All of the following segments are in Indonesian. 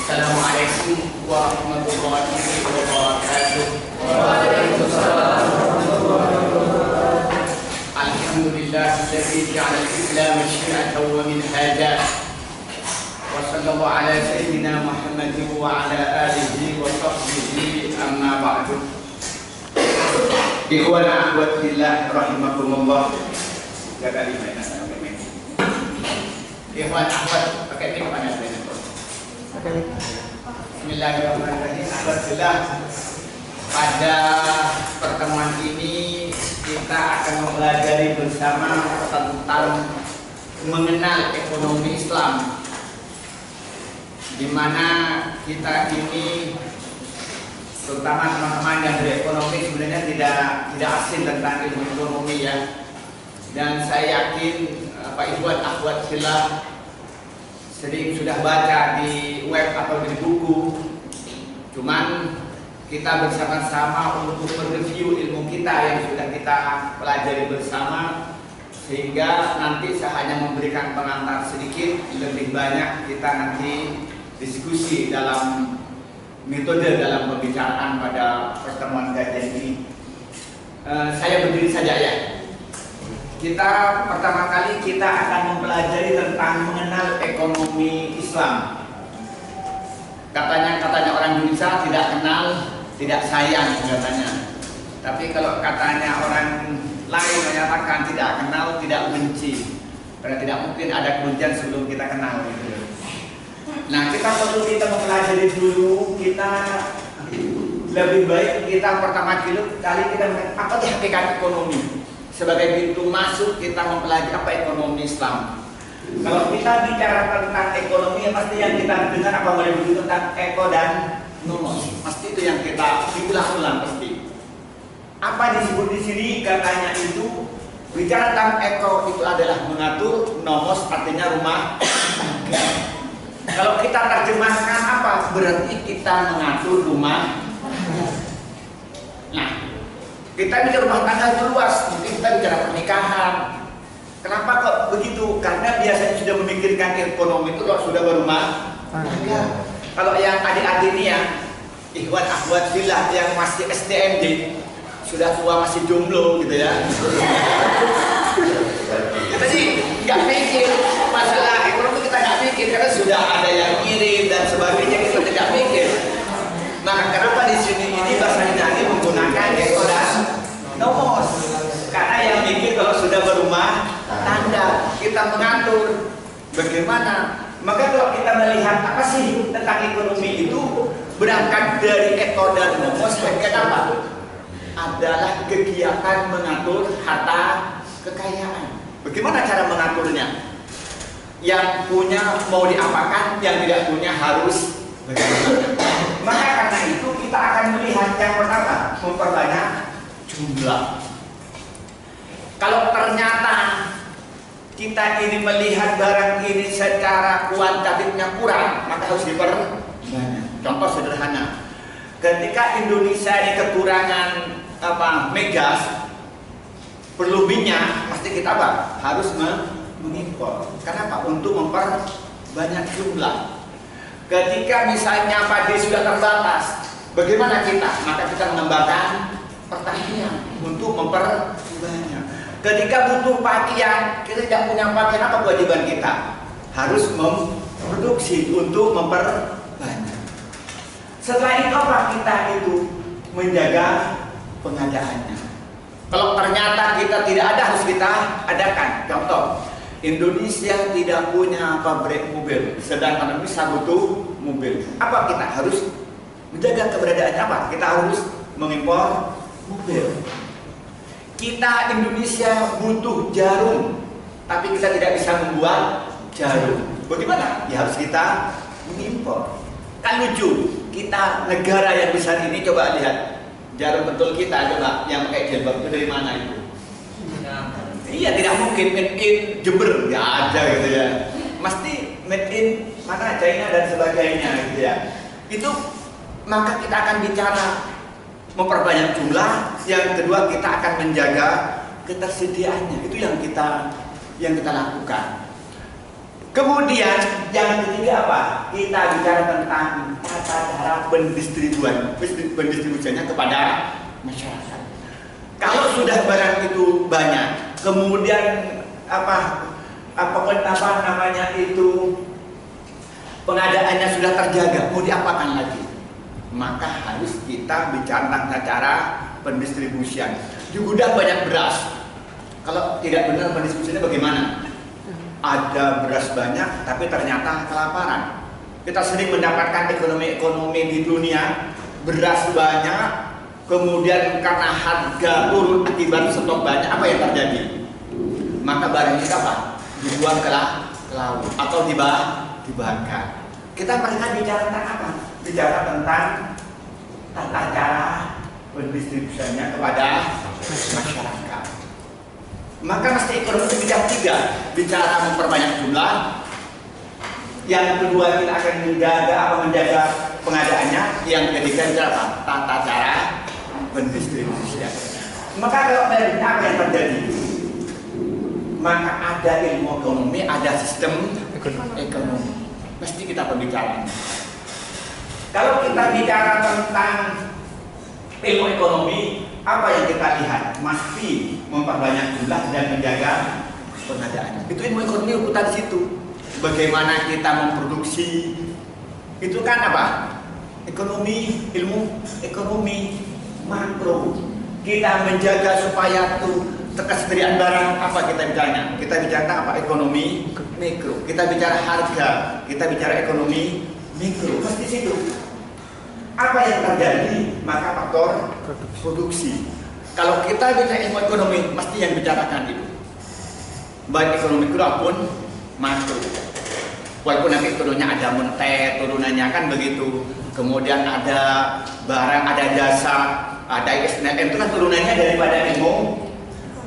Assalamualaikum warahmatullahi wabarakatuh. Waalaikumsalam. Alhamdulillahilladzi ja'ala al-Islam syir'atan wa minhaja. Wa sallallahu ala sayyidina Muhammadin wa ala alihi wa sahbihi amma ba'du. Ikhwan akhwat fillah rahimakumullah. Jaga lima ya. Ikhwan akhwat pakai mic mana saya? Bismillahirrahmanirrahim. Alhamdulillah, pada pertemuan ini kita akan mempelajari bersama tentang mengenal ekonomi Islam, di mana kita ini, terutama teman-teman yang berekonomi, sebenarnya tidak asing tentang ilmu ekonomi ya. Dan saya yakin Pak Ikhwan akhwat fillah sering sudah baca di web atau di buku. Cuman kita bersama-sama untuk mereview ilmu kita yang sudah kita pelajari bersama, sehingga nanti saya hanya memberikan pengantar sedikit, lebih banyak kita nanti diskusi dalam metode dalam pembicaraan pada pertemuan kajian ini. Saya berdiri saja ya. Kita pertama kali kita akan mempelajari tentang mengenal ekonomi Islam. Katanya orang Indonesia tidak kenal, tidak sayang katanya. Tapi kalau katanya orang lain menyatakan tidak kenal, tidak benci. Karena tidak mungkin ada kebencian sebelum kita kenal gitu. Nah, kita mempelajari dulu, kita lebih baik kita pertama kali kita apa sih hakikat ekonomi? Sebagai pintu masuk kita mempelajari apa ekonomi Islam. Kalau kita bicara tentang ekonomi, pasti yang kita dengar apa boleh begitu tentang eko dan nomos. Pasti itu yang kita diulang-ulang pasti. Apa disebut di sini katanya itu bicara tentang eko itu adalah mengatur, nomos artinya rumah tangga. Kalau kita terjemahkan apa? Berarti kita mengatur rumah. Nah, kita bicara rumah tangga itu luas, mungkin kita bicara pernikahan. Kenapa kok begitu? Karena biasanya sudah memikirkan ekonomi itu kalau sudah berumah tangga. Kalau yang adik-adik ini ya, ikhwan akhwat fillah yang masih STMJ, sudah tua masih jomblo gitu ya. Kita sih nggak pikir masalah ekonomi, kita nggak pikir karena sudah ada yang kirim dan sebagainya, kita tidak pikir. Maka kenapa di sini ini bahasanya ini menggunakan eko dan nomos? Karena yang mikir kalau sudah berumah tangga, kita mengatur bagaimana. Maka kalau kita melihat apa sih tentang ekonomi itu, berangkat dari eko dan nomos, hakikat apa? Adalah kegiatan mengatur harta kekayaan. Bagaimana cara mengaturnya? Yang punya mau diapakan, yang tidak punya harus bagaimana? Maka karena itu kita akan melihat yang pertama, memperbanyak jumlah. Kalau ternyata kita ini melihat barang ini secara kuantitatifnya kurang, maka harus diperbanyak. Contoh sederhana, ketika Indonesia ini kekurangan migas, perlu minyak, pasti kita apa? Harus mengimpor. Kenapa? Untuk memperbanyak jumlah. Ketika misalnya padi sudah terbatas, bagaimana kita? Maka kita mengembangkan pertanian untuk memperbanyak. Ketika butuh pakaian, kita tidak punya pakaian, apa kewajiban kita? Harus memproduksi untuk memperbanyak. Setelah itu apa? Kita itu menjaga pengadaannya. Kalau ternyata kita tidak ada, harus kita adakan. Contoh, Indonesia tidak punya pabrik mobil, sedangkan Indonesia butuh mobil. Apa kita harus menjaga keberadaannya? Apa? Kita harus mengimpor mobil. Kita Indonesia butuh jarum, tapi kita tidak bisa membuat jarum. Bagaimana? Ya harus kita mengimpor. Kan lucu, kita negara yang besar ini, coba lihat jarum betul kita, coba yang pakai jilbab itu dari mana itu? Iya, tidak mungkin made in Jember, nggak ada gitu ya. Mesti made in mana, China dan sebagainya gitu ya. Itu maka kita akan bicara memperbanyak jumlah. Yang kedua, kita akan menjaga ketersediaannya. Itu yang kita lakukan. Kemudian yang ketiga apa? kita bicara tentang tata cara pendistribusiannya kepada masyarakat. Kalau sudah barang itu banyak, kemudian pengadaannya sudah terjaga, mau diapakan lagi? Maka harus kita bicara tentang cara pendistribusian. Di gudang banyak beras. Kalau tidak benar pendistribusiannya bagaimana? Ada beras banyak, tapi ternyata kelaparan. Kita sering mendapatkan ekonomi di dunia, beras banyak, kemudian karena harga turun akibat stok banyak, apa yang terjadi? Maka barang itu apa? Dibuang ke laut atau dibakar. Kita mereka bicara tentang apa? Bicara tentang tata cara pendistribusiannya kepada masyarakat. Maka mesti ekonomi bidang 3, bicara memperbanyak jumlah. Yang kedua kita akan menjaga pengadaannya. Yang ketiga bicara apa? Tata cara pendistribusian. Maka kalau dari apa yang terjadi? Maka ada ilmu ekonomi, ada sistem ekonomi. Mesti kita pembicaraan. Kalau kita bicara tentang ilmu ekonomi, apa yang kita lihat? Mesti memperbanyak jumlah dan menjaga pengadaannya. Itu ilmu ekonomi urutan situ. Bagaimana kita memproduksi? Itu kan apa? Ekonomi, ilmu ekonomi makro. Kita menjaga supaya ketersediaan barang apa kita bicaranya? Kita bicara apa? Ekonomi mikro. Kita bicara harga. Kita bicara ekonomi mikro. Pasti situ. Apa yang terjadi? Maka faktor produksi. Kalau kita bicara ilmu ekonomi, mesti yang bicarakan itu. Baik ekonomi mikro maupun makro. Walaupun nanti turunnya ada moneter, turunannya kan begitu. Kemudian ada barang, ada jasa, ada SDM, itu kan turunannya daripada ilmu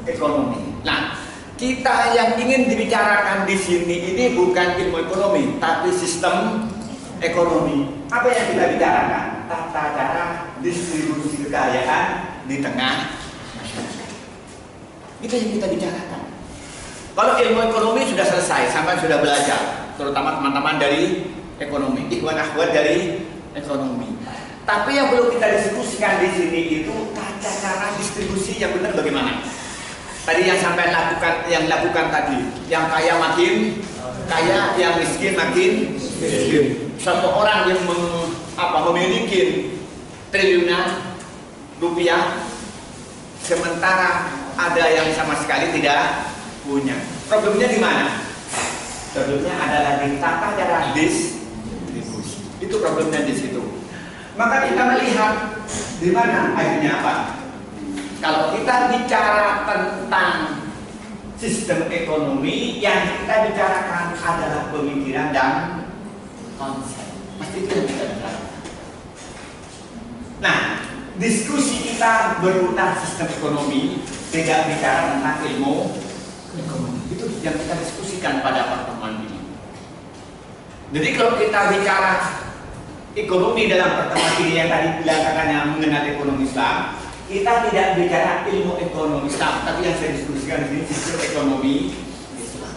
ekonomi. Nah, kita yang ingin dibicarakan di sini ini bukan ilmu ekonomi, tapi sistem ekonomi. Apa yang kita bicarakan? Tata cara distribusi kekayaan di tengah masyarakat. Itu yang kita bicarakan. Kalau ilmu ekonomi sudah selesai, sampai sudah belajar, terutama teman-teman dari ekonomi, ikhwan akhwat dari ekonomi. Tapi yang perlu kita diskusikan di sini itu tata cara distribusi yang benar bagaimana. Tadi yang sampai lakukan tadi, yang kaya makin kaya, yang miskin makin miskin. Satu orang yang memiliki triliunan rupiah, sementara ada yang sama sekali tidak punya. Problemnya di mana? Problemnya adalah di tata cara distribusi. Itu problemnya di situ. Maka kita melihat di mana akhirnya apa? Kalau kita bicara tentang sistem ekonomi, yang kita bicarakan adalah pemikiran dan konsep. Pasti itu yang kita bicarakan. Nah, diskusi kita berputar sistem ekonomi, tidak bicara tentang ilmu ekonomi. Itu yang kita diskusikan pada pertemuan ini. Jadi kalau kita bicara ekonomi dalam pertemuan ini yang tadi bilangkannya mengenal ekonomi Islam, kita tidak bicara ilmu ekonomi Islam, tapi yang saya diskusikan di sini sistem ekonomi Islam.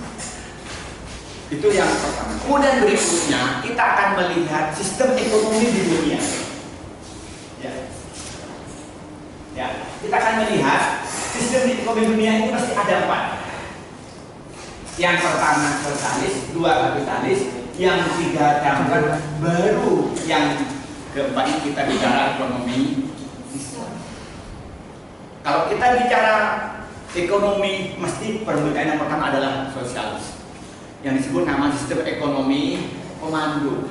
Itu yang pertama. Kemudian berikutnya kita akan melihat sistem ekonomi di dunia. Ya, kita akan melihat sistem ekonomi dunia ini pasti ada 4. Yang pertama sosialis, 2 kapitalis, yang 3 dampak, baru yang keempat kita bicara ekonomi Islam. Kalau kita bicara ekonomi, mesti permukaan yang pertama adalah sosialis, yang disebut nama sistem ekonomi komando.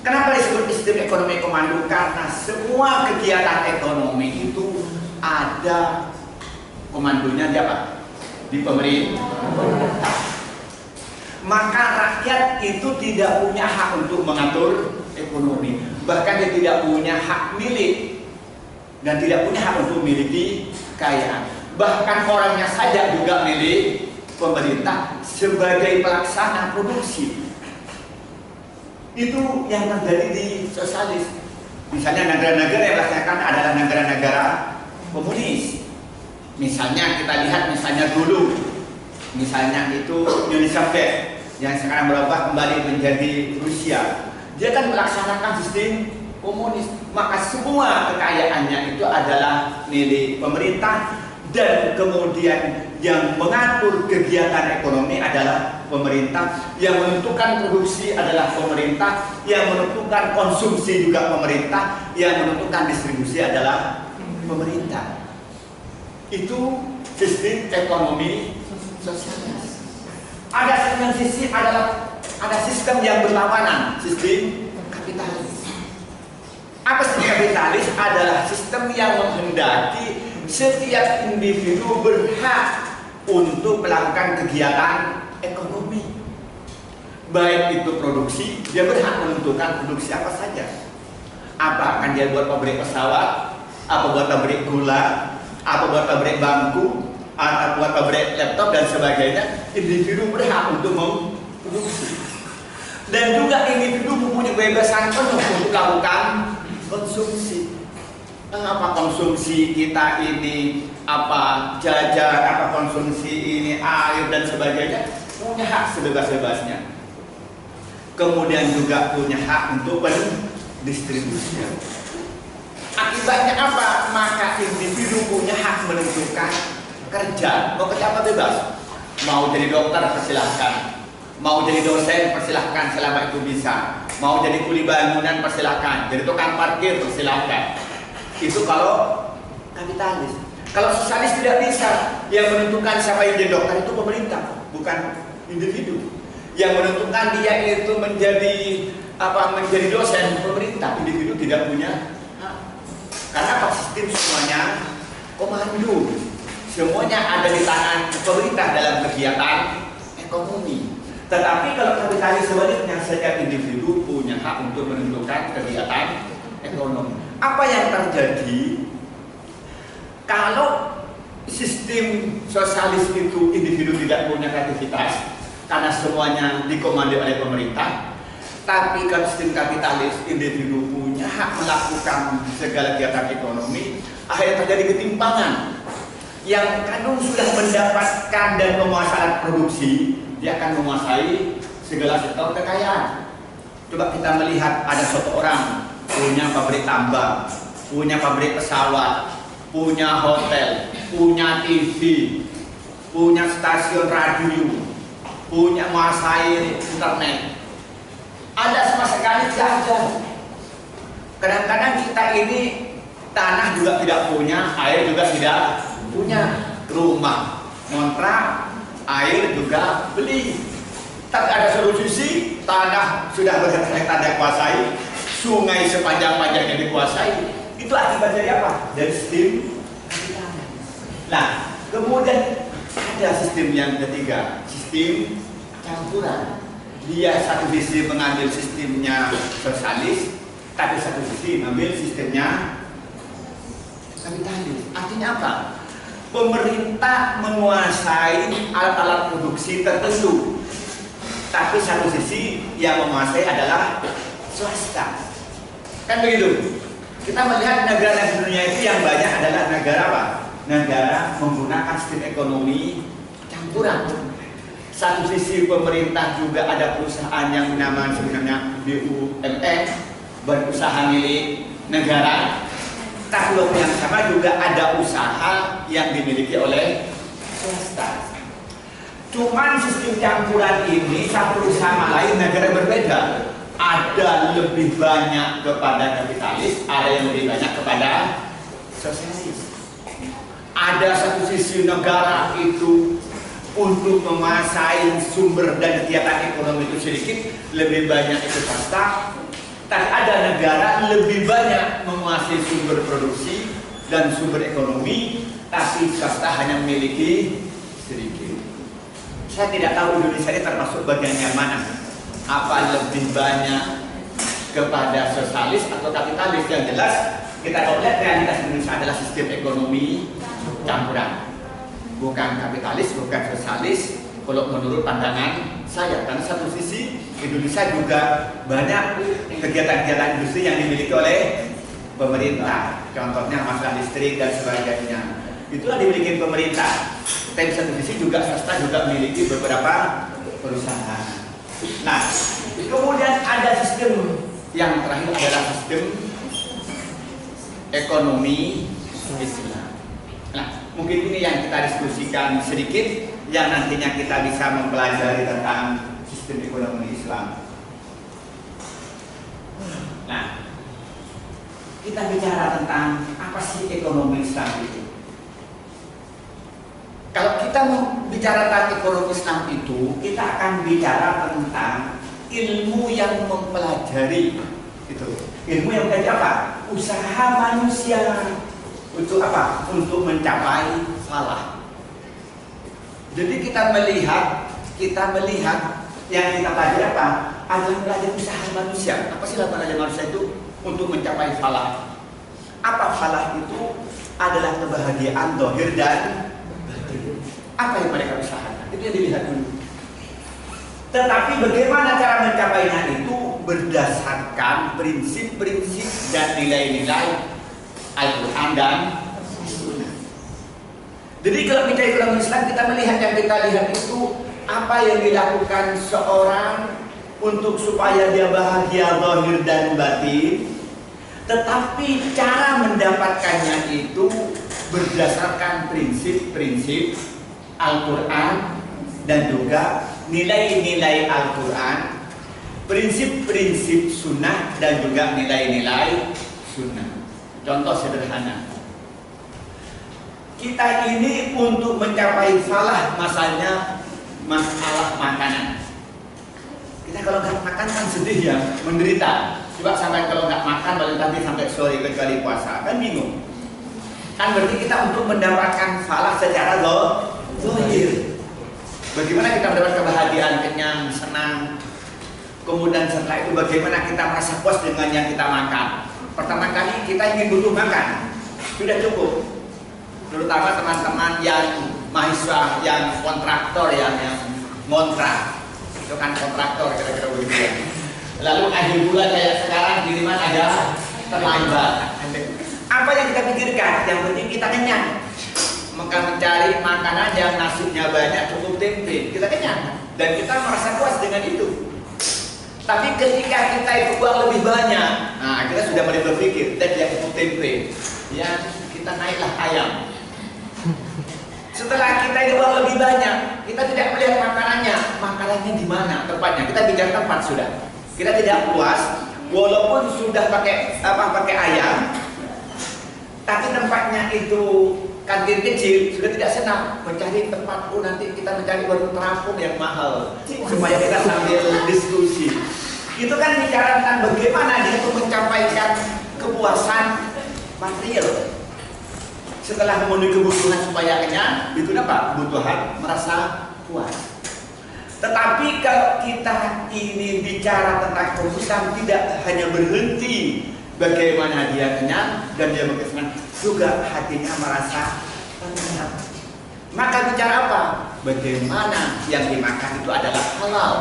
Kenapa disebut sistem ekonomi komando? Karena semua kegiatan ekonomi itu ada komandonya di apa? Di pemerintah. Maka rakyat itu tidak punya hak untuk mengatur ekonomi, bahkan dia tidak punya hak milik dan tidak punya hak untuk memiliki kekayaan. Bahkan orangnya saja juga milik pemerintah sebagai pelaksana produksi. Itu yang terjadi di sosialis. Misalnya negara-negara yang melaksanakan adalah negara-negara komunis. Misalnya kita lihat misalnya dulu, misalnya itu Uni Soviet yang sekarang berubah kembali menjadi Rusia. Dia kan melaksanakan sistem komunis, maka semua kekayaannya itu adalah milik pemerintah, dan kemudian yang mengatur kegiatan ekonomi adalah pemerintah, yang menentukan produksi adalah pemerintah, yang menentukan konsumsi juga pemerintah, yang menentukan distribusi adalah pemerintah. Itu sistem ekonomi sosialis. Ada sisi ada sistem yang berlawanan, sistem kapitalis. Apa sistem kapitalis? Adalah sistem yang menghendaki setiap individu berhak untuk melakukan kegiatan ekonomi. Baik itu produksi, dia berhak menentukan produksi apa saja. Apa akan dia buat pabrik pesawat, apa buat pabrik gula, apa buat pabrik bangku, atau buat pabrik laptop dan sebagainya. Individu berhak untuk memproduksi. Dan juga individu mempunyai kebebasan penuh untuk melakukan konsumsi. Apa konsumsi kita ini, apa jajan, apa konsumsi ini air dan sebagainya, punya hak sebebas-bebasnya. Kemudian juga punya hak untuk pendistribusian. Akibatnya apa? Maka individu punya hak menentukan kerja. Mau kerja apa bebas. Mau jadi dokter persilahkan, mau jadi dosen persilahkan selama itu bisa, mau jadi kuli bangunan persilahkan, jadi tukang parkir persilahkan. Itu kalau kapitalis. Kalau sosialis tidak bisa. Yang menentukan siapa yang jadi dokter itu pemerintah, bukan individu. Yang menentukan dia itu menjadi dosen, pemerintah. Individu tidak punya hak. Karena apa? Sistem semuanya komando. Semuanya ada di tangan pemerintah dalam kegiatan ekonomi. Tetapi kalau kapitalis sebaliknya, setiap individu punya hak untuk menentukan kegiatan ekonomi. Apa yang terjadi kalau sistem sosialis itu individu tidak punya kreativitas karena semuanya dikomando oleh pemerintah? Tapi kalau sistem kapitalis individu punya hak melakukan segala kegiatan ekonomi, akhirnya terjadi ketimpangan. Yang kadang sudah mendapatkan dan menguasai produksi, dia akan menguasai segala sektor kekayaan. Coba kita melihat, ada suatu orang punya pabrik tambang, punya pabrik pesawat, punya hotel, punya TV, punya stasiun radio, punya menguasai internet. Ada sama sekali tidak ada. Kadang-kadang kita ini tanah juga tidak punya, air juga tidak punya, rumah ngontrak, air juga beli. Tapi ada satu sisi tanah sudah berhektar-hektar kuasai, sungai sepanjang-panjangnya dikuasai. Itu akibat dari apa? Dari sistem kapitalis. Nah, kemudian ada sistem yang ketiga, sistem campuran. Dia satu sisi mengambil sistemnya sosialis, tapi satu sisi mengambil sistemnya kapitalis. Artinya apa? Pemerintah menguasai alat-alat produksi tertentu, tapi satu sisi yang menguasai adalah swasta. Kan begitu? Kita melihat negara di dunia itu yang banyak adalah negara apa? Negara menggunakan sistem ekonomi campuran. Satu sisi pemerintah juga ada perusahaan yang namanya sebenarnya BUMN, berusaha milik negara. Tapi waktu yang sama juga ada usaha yang dimiliki oleh swasta. Cuman sistem campuran ini satu sama lain negara berbeda. Ada lebih banyak kepada kapitalis, ada yang lebih banyak kepada sosialis. Ada satu sisi negara itu untuk menguasai sumber dan kegiatan ekonomi itu sedikit, lebih banyak itu swasta. Tapi ada negara lebih banyak menguasai sumber produksi dan sumber ekonomi, tapi swasta hanya memiliki sedikit. Saya tidak tahu Indonesia ini termasuk bagian yang mana. Apa lebih banyak kepada sosialis atau kapitalis? Yang jelas kita tahu lihat realitas Indonesia adalah sistem ekonomi campuran, bukan kapitalis, bukan sosialis. Kalau menurut pandangan saya, karena satu sisi Indonesia juga banyak kegiatan-kegiatan industri yang dimiliki oleh pemerintah. Contohnya masalah listrik dan sebagainya. Itulah dimiliki pemerintah. Tapi satu sisi juga swasta juga memiliki beberapa perusahaan. Nah, kemudian ada sistem yang terakhir adalah sistem ekonomi Islam. Nah, mungkin ini yang kita diskusikan sedikit, yang nantinya kita bisa mempelajari tentang sistem ekonomi Islam. Nah, kita bicara tentang apa sih ekonomi Islam itu. Kalau kita mau bicara tentang ekonomi Islam itu, kita akan bicara tentang ilmu yang mempelajari itu. Ilmu yang mempelajari apa? Usaha manusia untuk apa? Untuk mencapai falah. Jadi kita melihat yang kita pelajari apa? Adalah belajar usaha manusia. Apa sih belajar manusia itu? Untuk mencapai falah. Apa falah itu? Adalah kebahagiaan zahir dan batin. Apa yang mereka usahakan? Itu yang dilihat dulu. Tetapi bagaimana cara mencapainya itu berdasarkan prinsip-prinsip dan nilai-nilai Al-Quran dan Sunnah. Jadi kalau kita ekonomi Islam, kita melihat yang kita lihat itu apa yang dilakukan seorang untuk supaya dia bahagia zahir dan batin, tetapi cara mendapatkannya itu berdasarkan prinsip-prinsip Al-Quran dan juga nilai-nilai Al-Quran, prinsip-prinsip Sunnah dan juga nilai-nilai Sunnah. Contoh sederhana, kita ini untuk mencapai falah masalah makanan. Kita kalau nggak makan kan sedih ya, menderita. Coba sampai kalau nggak makan balik nanti sampai sore kecuali puasa, kan bingung. Kan berarti kita untuk mendapatkan falah secara zahir. Bagaimana kita mendapat kebahagiaan, kenyang, senang. Kemudian setelah itu bagaimana kita merasa puas dengan yang kita makan. Pertama kali kita ingin butuh makan, sudah cukup. Terutama teman-teman yang mahasiswa, yang kontraktor, yang ngontrak. Itu kan kontraktor kira-kira begitu ya. Lalu akhir bulan kayak sekarang kiriman agak terlambat. Apa yang kita pikirkan? Yang penting kita kenyang. Maka mencari makanan yang nasinya banyak, cukup tempe, kita kenyang dan kita merasa puas dengan itu. Tapi ketika kita itu uang lebih banyak, nah kita sudah mulai berpikir, dan yang cukup tempe, ya kita naiklah ayam. Setelah kita itu uang lebih banyak, kita tidak melihat makanannya di mana tempatnya. Kita bicara tempat sudah. Kita tidak puas, walaupun sudah pakai ayam, tapi tempatnya itu kantin kecil, sudah tidak senang mencari tempat. Nanti kita mencari warung terapung yang mahal supaya kita sambil diskusi. Itu kan bicara tentang bagaimana dia itu mencapaikan kepuasan material. Setelah memenuhi kebutuhan supaya kenyang, itu apa? Kebutuhan merasa puas. Tetapi kalau kita ini bicara tentang kepuasan, tidak hanya berhenti bagaimana dia kenyang dan dia berkesenangan, juga hatinya merasa tenang. Maka bicara apa? Bagaimana yang dimakan itu adalah halal.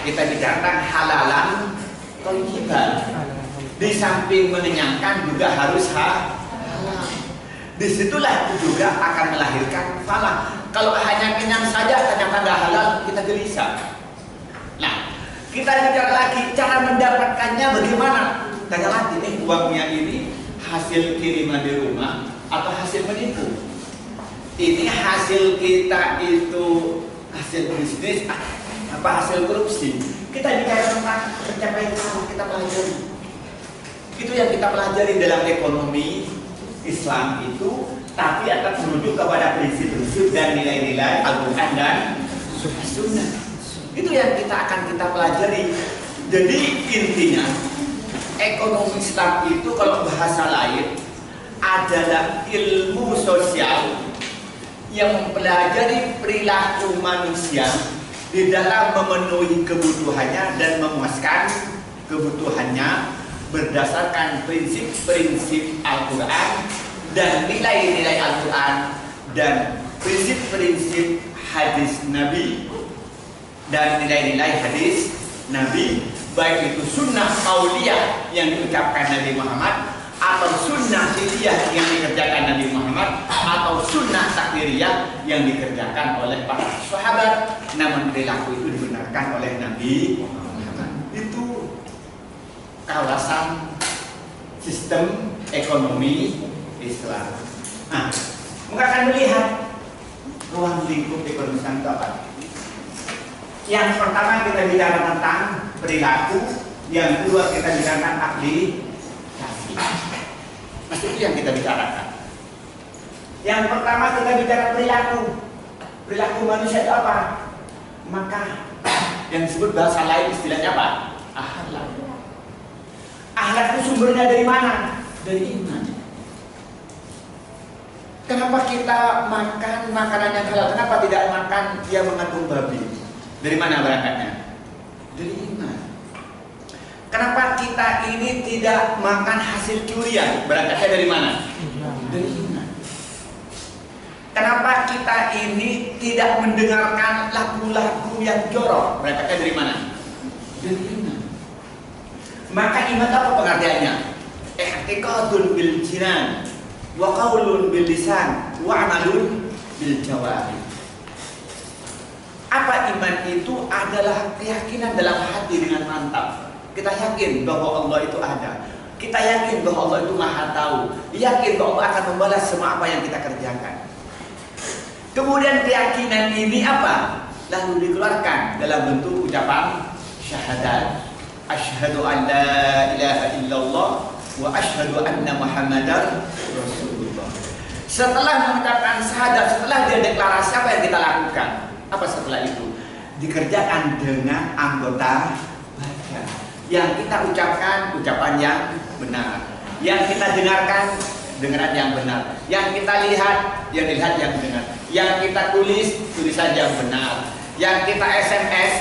Kita bicara tentang halalan thayyiban. Di samping mengenyangkan juga harus halal. Disitulah juga akan melahirkan falah. Kalau hanya kenyang saja ternyata nggak halal, kita gelisah. Nah, kita bicara lagi cara mendapatkannya bagaimana. Tanya lagi, uangnya ini hasil kiriman di rumah atau hasil menipu? Ini hasil kita itu hasil bisnis, hasil korupsi. Kita bicara tentang pencapaian kita pelajari. Itu yang kita pelajari dalam ekonomi Islam itu, tapi akan merujuk kepada prinsip-prinsip dan nilai-nilai Al-Quran dan Sunnah. Itu yang kita pelajari. Jadi intinya ekonomi Islam itu kalau bahasa lain adalah ilmu sosial yang mempelajari perilaku manusia di dalam memenuhi kebutuhannya dan memuaskan kebutuhannya berdasarkan prinsip-prinsip Al-Quran dan nilai-nilai Al-Quran dan prinsip-prinsip hadis Nabi dan nilai-nilai hadis Nabi, baik itu sunnah qauliyah yang diucapkan Nabi Muhammad atau sunnah fi'liyah yang dikerjakan Nabi Muhammad atau sunnah takdiriyah yang dikerjakan oleh para sahabat, namun perilaku itu dibenarkan diajarkan oleh Nabi Muhammad. Itu kawasan sistem ekonomi Islam. Nah, maka akan melihat ruang lingkup ekonomi Islam itu apa? Yang pertama kita bicara tentang perilaku, yang kedua kita bicara tentang aplikasi. Masih itu yang kita bicarakan. Yang pertama kita bicara perilaku. Perilaku manusia itu apa? Maka yang disebut bahasa lain istilahnya apa? Akhlak. Akhlak itu sumbernya dari mana? Dari iman. Kenapa kita makan makanan yang halal? Kenapa tidak makan yang mengandung babi? Dari mana berangkatnya? Dari iman. Kenapa kita ini tidak makan hasil curian? Berangkatnya dari mana? Dari iman. Kenapa kita ini tidak mendengarkan lagu-lagu yang jorok? Berangkatnya dari mana? Dari iman. Maka iman apa pengertiannya? I'tiqadun bil jinan wa qaulun bil lisan wa amalun bil jawarih. Apa iman itu? Adalah keyakinan dalam hati dengan mantap. Kita yakin bahwa Allah itu ada. Kita yakin bahwa Allah itu Maha Tahu. Yakin bahwa Allah akan membalas semua apa yang kita kerjakan. Kemudian keyakinan ini apa? Lalu dikeluarkan dalam bentuk ucapan syahadat. Asyhadu an la ilaha illallah wa asyhadu anna Muhammadar Rasulullah. Setelah mengucapkan syahadat, setelah dia deklarasi, apa yang kita lakukan? Apa setelah itu? Dikerjakan dengan anggota badan. Yang kita ucapkan, ucapan yang benar. Yang kita dengarkan, dengaran yang benar. Yang kita lihat, yang dilihat yang benar. Yang kita tulis, tulisan yang benar. Yang kita SMS,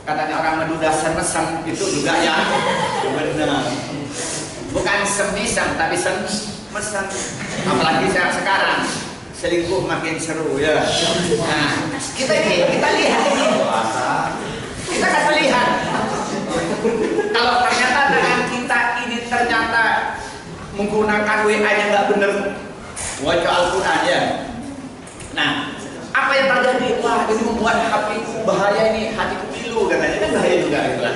katanya orang menduda semesem, itu juga yang benar. Bukan semisem, tapi semesem. Apalagi sekarang selingkuh makin seru ya. Nah, kita lihat ini. Kita akan melihat kalau ternyata dengan kita ini ternyata menggunakan WA-nya nggak bener, baca Al-Quran ya. Nah, apa yang terjadi? Wah, ini membuat hatiku bahaya, ini hatiku pilu katanya, kan bahaya juga gitu kan.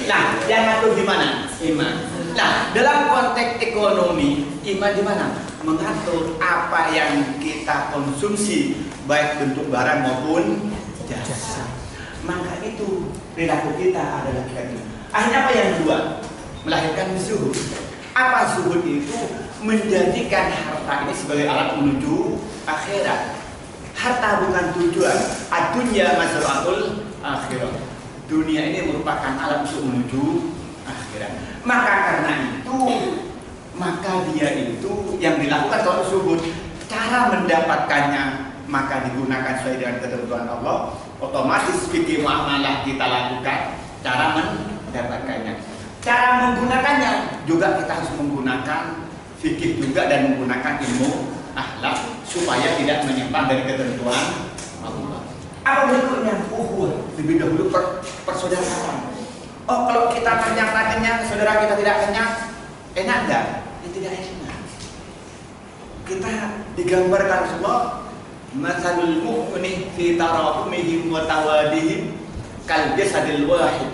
Nah, yang ngatur di mana? Iman. Nah, dalam konteks ekonomi, iman di mana? Mengatur apa yang kita konsumsi, baik bentuk barang maupun jasa. Maka itu perilaku kita adalah keyakinan. Akhirnya apa yang kedua? Melahirkan zuhud. Apa zuhud itu? Menjadikan harta ini sebagai alat menuju akhirat. Harta bukan tujuan. Ad-dunya mazra'atul akhirat. Dunia ini merupakan alat untuk menuju akhirat. Maka karena itu, maka dia itu yang dilakukan kalau zuhud, cara mendapatkannya maka digunakan sesuai dengan ketentuan Allah. Otomatis fikih muamalah kita lakukan, cara mendapatkannya. Cara menggunakannya juga kita harus menggunakan fikih juga dan menggunakan ilmu akhlak supaya tidak menyimpang dari ketentuan Allah. Apa berikutnya? Lebih dahulu persaudaraan. Oh, kalau kita ternyata kenyang, saudara kita tidak kenyang, enak enggak? Ya, tidak enak. Kita digambarkan semua masalul mu'min fi tarahumihim wa tawadihim kal jasadil wahid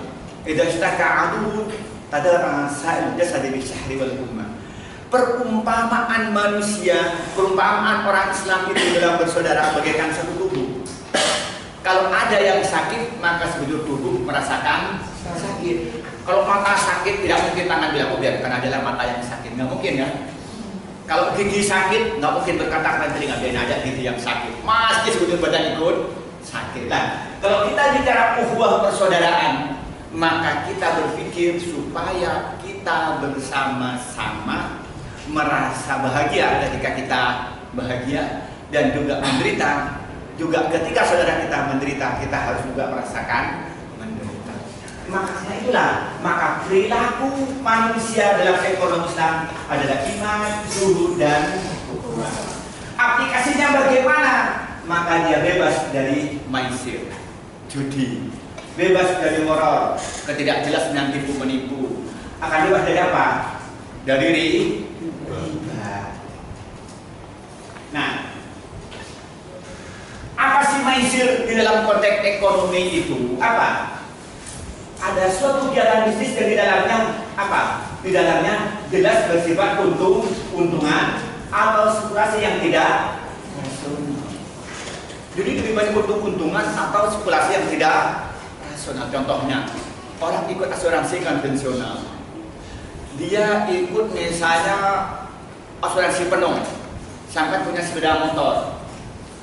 idza ishtaka 'aduwwun tadara sa'il jasadi bi sahri wal umma. Perumpamaan manusia, perumpamaan orang Islam itu dalam bersaudara bagaikan satu tubuh. Kalau ada yang sakit, maka seluruh tubuh merasakan sakit. Kalau mata sakit, tidak mungkin tangan bilang, oh biarkan adalah mata yang sakit, nggak mungkin ya. Kalau gigi sakit, nggak mungkin berkata nanti nggak biarin aja gigi yang sakit. Pasti seluruh badan ikut sakit. Nah, kalau kita bicara ukhuwah persaudaraan, maka kita berpikir supaya kita bersama-sama merasa bahagia ketika kita bahagia dan juga menderita. Juga ketika saudara kita menderita, kita harus juga merasakan menderita. Makanya itulah, maka perilaku manusia dalam ekonomi Islam adalah iman, zuhud dan ukhuwah. Aplikasinya bagaimana? Maka dia bebas dari maisir, judi, bebas dari moral, ketidakjelas dan tipu menipu. Akan bebas dari apa? Dari riba. Nah, apa sih maisir maisir di dalam konteks ekonomi itu apa? Ada suatu kegiatan bisnis dan di dalamnya apa? Di dalamnya jelas bersifat untungan atau spekulasi yang tidak rasional. Jadi lebih banyak untung-untungan atau spekulasi yang tidak rasional. Contohnya, orang ikut asuransi konvensional. Dia ikut misalnya asuransi penuh sampai punya sepeda motor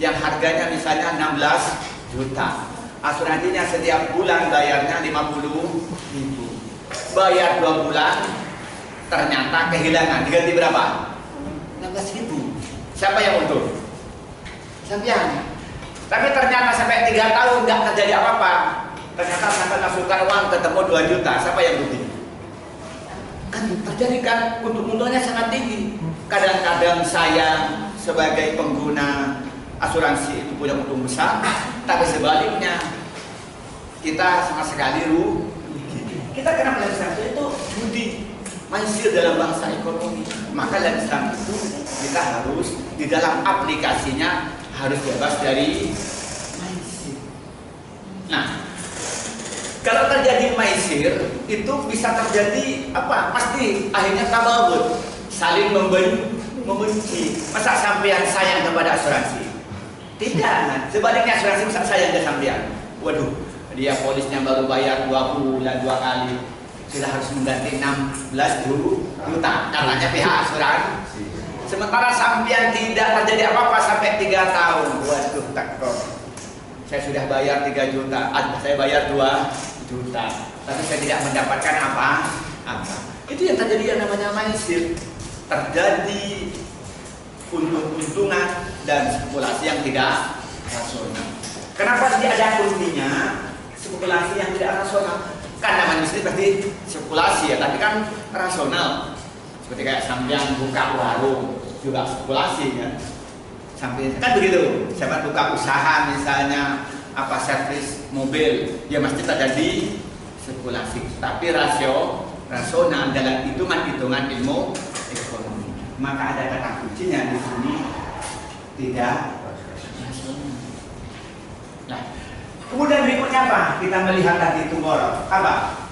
yang harganya misalnya 16 juta. Asuransinya setiap bulan bayarnya 50.000. Bayar 2 bulan, ternyata kehilangan. Diganti berapa? 16.000. Siapa yang untung? Sampean. Tapi ternyata sampai 3 tahun nggak terjadi apa-apa. Ternyata sampai masukkan uang ketemu 2 juta. Siapa yang rugi? Kan terjadi kan untung-untungnya sangat tinggi. Kadang-kadang saya sebagai pengguna asuransi itu punya untung besar, tapi sebaliknya kita sama sekali rugi. Kita kena melihat itu judi, maisir dalam bahasa ekonomi. Maka dalam Islam itu kita harus di dalam aplikasinya harus bebas dari maisir. Nah, kalau terjadi maisir itu bisa terjadi apa? Pasti akhirnya tabaghut, saling membenci. Masa sampean sayang kepada asuransi? Tidak, nah. Sebaliknya asuransi bisa sayang ke sampean. Waduh, dia polisnya baru bayar 2 bulan 2 kali, sudah harus mengganti 16 juta katanya pihak asuransi. Sementara sampean tidak terjadi apa-apa sampai 3 tahun. Waduh, takut. Saya sudah bayar 3 juta, saya bayar 2 juta, tapi saya tidak mendapatkan apa. Itu yang terjadi yang namanya maisir. Terjadi untung-untungan dan spekulasi yang tidak rasional. Kenapa tidak ada kuntinya spekulasi yang tidak rasional? Kan namanya bisnis pasti spekulasi ya, tapi kan rasional. Seperti kayak sampean buka warung juga spekulasi kan. Sampai kan begitu. Siapa buka usaha misalnya apa servis mobil, ya mesti terjadi spekulasi. Tapi rasional dalam hitungan ilmu ekonomi. Maka ada kata kuncinya di sini tidak rasional. Nah, kemudian berikutnya apa? Kita melihat tadi tomorrow apa?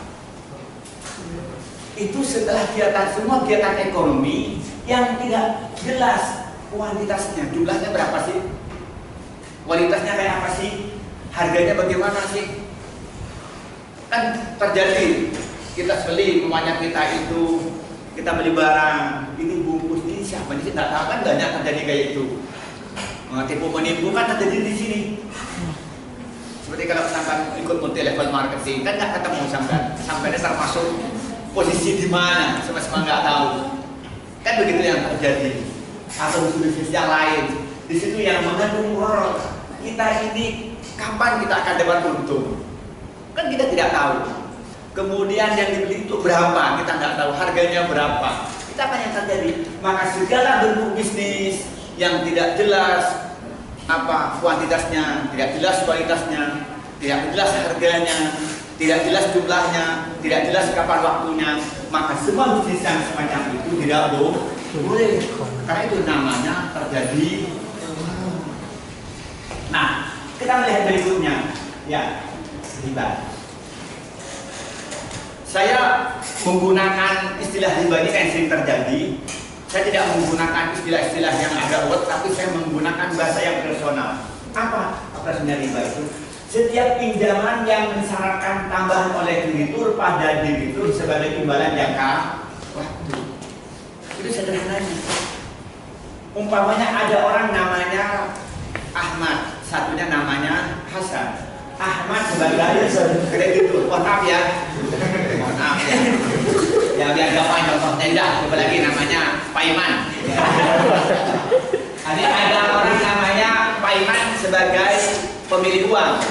Itu setelah semua kegiatan ekonomi yang tidak jelas kuantitasnya, jumlahnya berapa sih? Kualitasnya kayak apa sih? Harganya bagaimana sih? Kan terjadi kita beli umpamanya kita beli barang, ini bungkus ini siapa ini sih? Tidak tahu kan banyak terjadi kayak itu. Tipu menipu kan terjadi di sini. Seperti kalau sampai ikut multi level marketing kan nggak ketemu sampai termasuk posisi di mana, sama-sama nggak tahu. Kan begitu yang terjadi. Atau bisnis yang lain, di situ yang mengandung moral. Kita ini kapan kita akan dapat untung? Kan kita tidak tahu. Kemudian yang dibeli itu berapa? Kita nggak tahu harganya berapa. Kita apa yang terjadi? Maka segala bentuk bisnis yang tidak jelas apa kuantitasnya, tidak jelas kualitasnya, tidak jelas harganya, tidak jelas jumlahnya, tidak jelas kapan waktunya, maka semua bisnis yang semacam itu tidak boleh. Karena itu namanya terjadi. Nah, kita melihat berikutnya, ya, riba. Saya menggunakan istilah riba ini yang sering terjadi. Saya tidak menggunakan istilah-istilah yang agak ruwet, tapi saya menggunakan bahasa yang personal. Apa sebenarnya riba itu? Setiap pinjaman yang mensyaratkan tambahan oleh kreditur pada debitur sebagai imbalan jangka waktu. Itu sederhananya. Umpamanya ada orang namanya Ahmad, satunya namanya Hasan. Ahmad sebagai kreditur. Mohon maaf ya. Mohon maaf ya. Ya biar gampang contohnya tidak. Apalagi namanya Paiman. Ini ada orang namanya Paiman sebagai pemilik uang,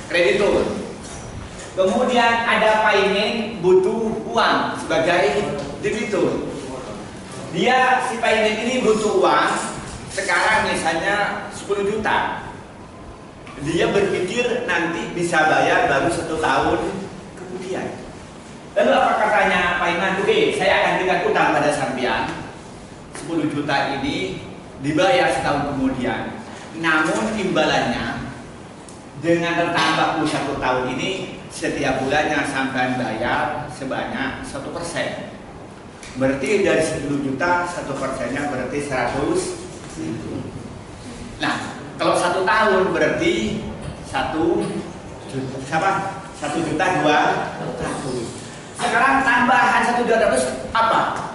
kreditur. Kemudian ada Paimin butuh uang sebagai debitur. Si Paimin ini butuh uang sekarang misalnya 10 juta. Dia berpikir nanti bisa bayar baru 1 tahun kemudian. Lalu apa katanya Paiman? Oke, saya akan berikan utang pada sampean 10 juta ini dibayar setahun kemudian. Namun imbalannya dengan rentang waktu 1 tahun ini setiap bulannya sampai bayar sebanyak 1%. Berarti dari 10 juta 1%-nya berarti 100.000. Nah, kalau 1 tahun berarti 1.200.000. Sekarang tambahan 1.200.000 apa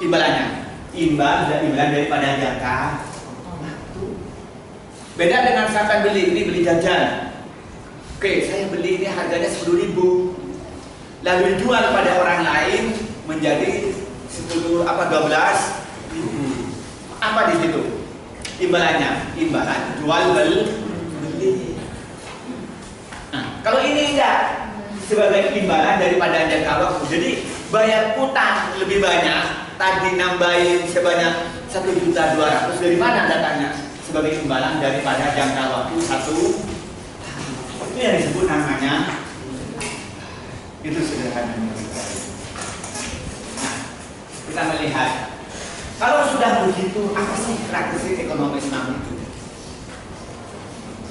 imbalannya? Imbal daripada jangka. Beda dengan sampai beli jajan. Oke, saya beli ini harganya 10.000. Lalu dijual pada orang lain menjadi 12.000. Apa di situ? Imbalannya, imbalan jual beli. Nah, kalau ini enggak sebagai imbalan daripada jangka waktu. Jadi bayar utang lebih banyak. Tadi nambahin sebanyak 1.200.000. Dari mana datangnya? Sebagai imbalan daripada jangka waktu 1 tahun. Itu yang disebut namanya. Itu sederhananya. Nah, kita melihat kalau sudah begitu, apa sih karakteristik ekonomi Islam itu?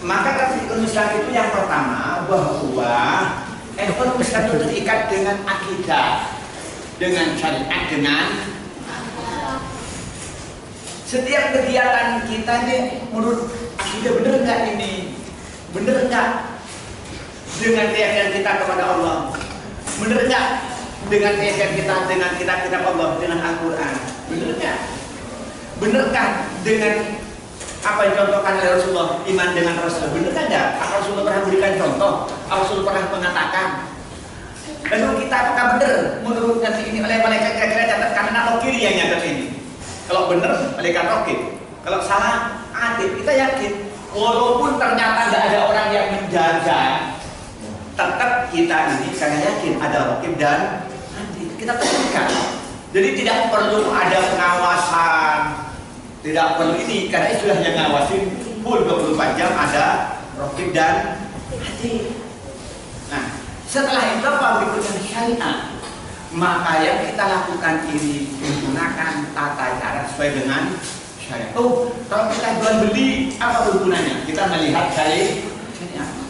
Maka karakteristik ekonomi Islam itu yang pertama bahwa ekonomi Islam itu terikat dengan akidah, dengan syariat, dengan setiap kegiatan kita ini menurut akidah benar enggak ini? Benar enggak dengan keyakinan kita kepada Allah? Benar enggak dengan keyakinan kita dengan kitab-kitab Allah, dengan Al-Quran? Benar enggak? Benarkah dengan apa yang contohkan oleh Rasulullah, iman dengan Rasul? Benar enggak? Apa Rasulullah pernah berikan contoh? Apa Rasulullah pernah mengatakan? Lalu kita apakah benar menurut nanti ini oleh malaikat kira-kira catat kanan atau kiri yang nyatat ini? Kalau benar malaikat rokib, kalau salah adil. Kita yakin walaupun ternyata tidak ada orang yang menjaga, tetap kita ini karena yakin ada rokib dan adil. Kita temukan. Jadi tidak perlu ada pengawasan, tidak perlu ini karena sudah yang ngawasin full 24 jam ada rokib dan adil. Nah, setelah itu apa berikutnya? Syariat. Maka yang kita lakukan ini menggunakan tata cara sesuai dengan syariat. Oh, kalau kita jual beli apa tuntunannya? Kita melihat syariat.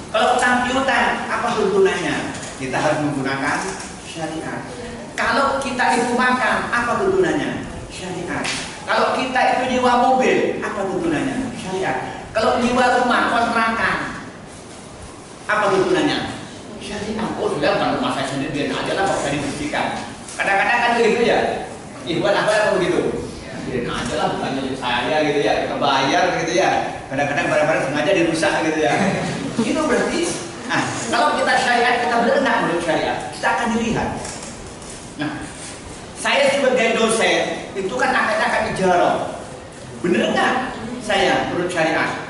Kalau utang piutang apa tuntunannya? Kita harus menggunakan syariat. Kalau kita itu makan apa tuntunannya? Syariat. Kalau kita itu nyewa mobil apa tuntunannya? Syariat. Kalau nyewa rumah kontrakan apa tuntunannya? Syariat. Oh sudah, bukan rumah saya sendiri, biar aja lah, kok saya dibersihkan. Kadang-kadang kan begitu ya. Ikhwan apa yang begitu? Biar aja lah, bukan milik saya gitu ya. Kita bayar gitu ya. Kadang-kadang barang-barang sengaja dirusak gitu ya. Itu berarti, nah kalau kita syariat, kita benar menurut syariat, kita akan dilihat. Nah, saya sebagai dosen itu kan akan ijarah. Bener nggak saya menurut syariat?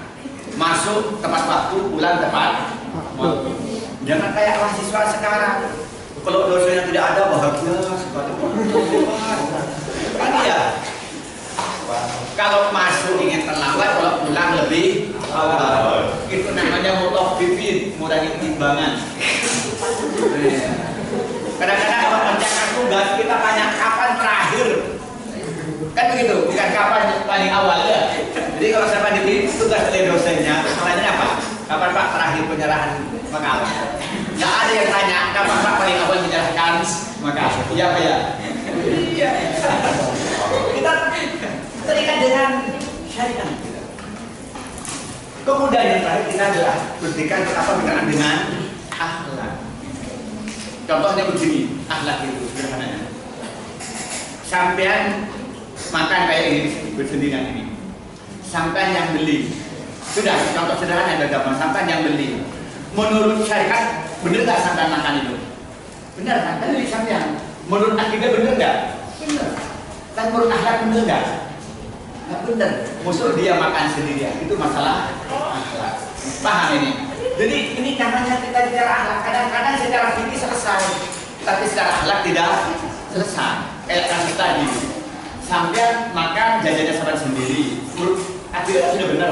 Masuk tepat waktu, pulang tepat waktu. Jangan kayak mahasiswa sekarang. Kalau dosennya tidak ada bahagia sekali. Kan ya. Kalau masuk ingin terlambat, kalau pulang lebih awal. Itu namanya mutafifin, mengurangi timbangan. Kadang-kadang kalau mengerjakan tugas kita tanya kapan terakhir. Kan begitu, bukan kapan paling awal ya. Jadi kalau saya diberi tugas oleh dosennya, pertanyaannya apa? Kapan Pak terakhir penyerahan makalah? Nggak ada yang tanya kapan Pak paling awal menyerahkan makalah. Iya Pak ya? Iya. Kita terikat dengan syariat. Kemudian yang terakhir kita adalah berikan apa berkenaan dengan akhlak. Contohnya begini, akhlak itu sederhananya. Sampean makan kayak ini, bersendirian ini. Sampean yang beli. Sudah, contoh sederhana yang gampang. Sampean yang beli. Menurut syariat, benar nggak sampean makan itu? Benar kan? Beli sampean. Menurut akidah benar nggak? Benar. Dan menurut akhlak benar nggak? Nggak benar. Musuh dia makan sendirian. Itu masalah akhlak. Paham ini? Jadi ini namanya kita bicara akhlak. Kadang-kadang secara fikih selesai, tapi secara akhlak tidak selesai. Kayak kasus tadi, sampai makan jajannya sampai sendiri. Menurut akidah sudah benar.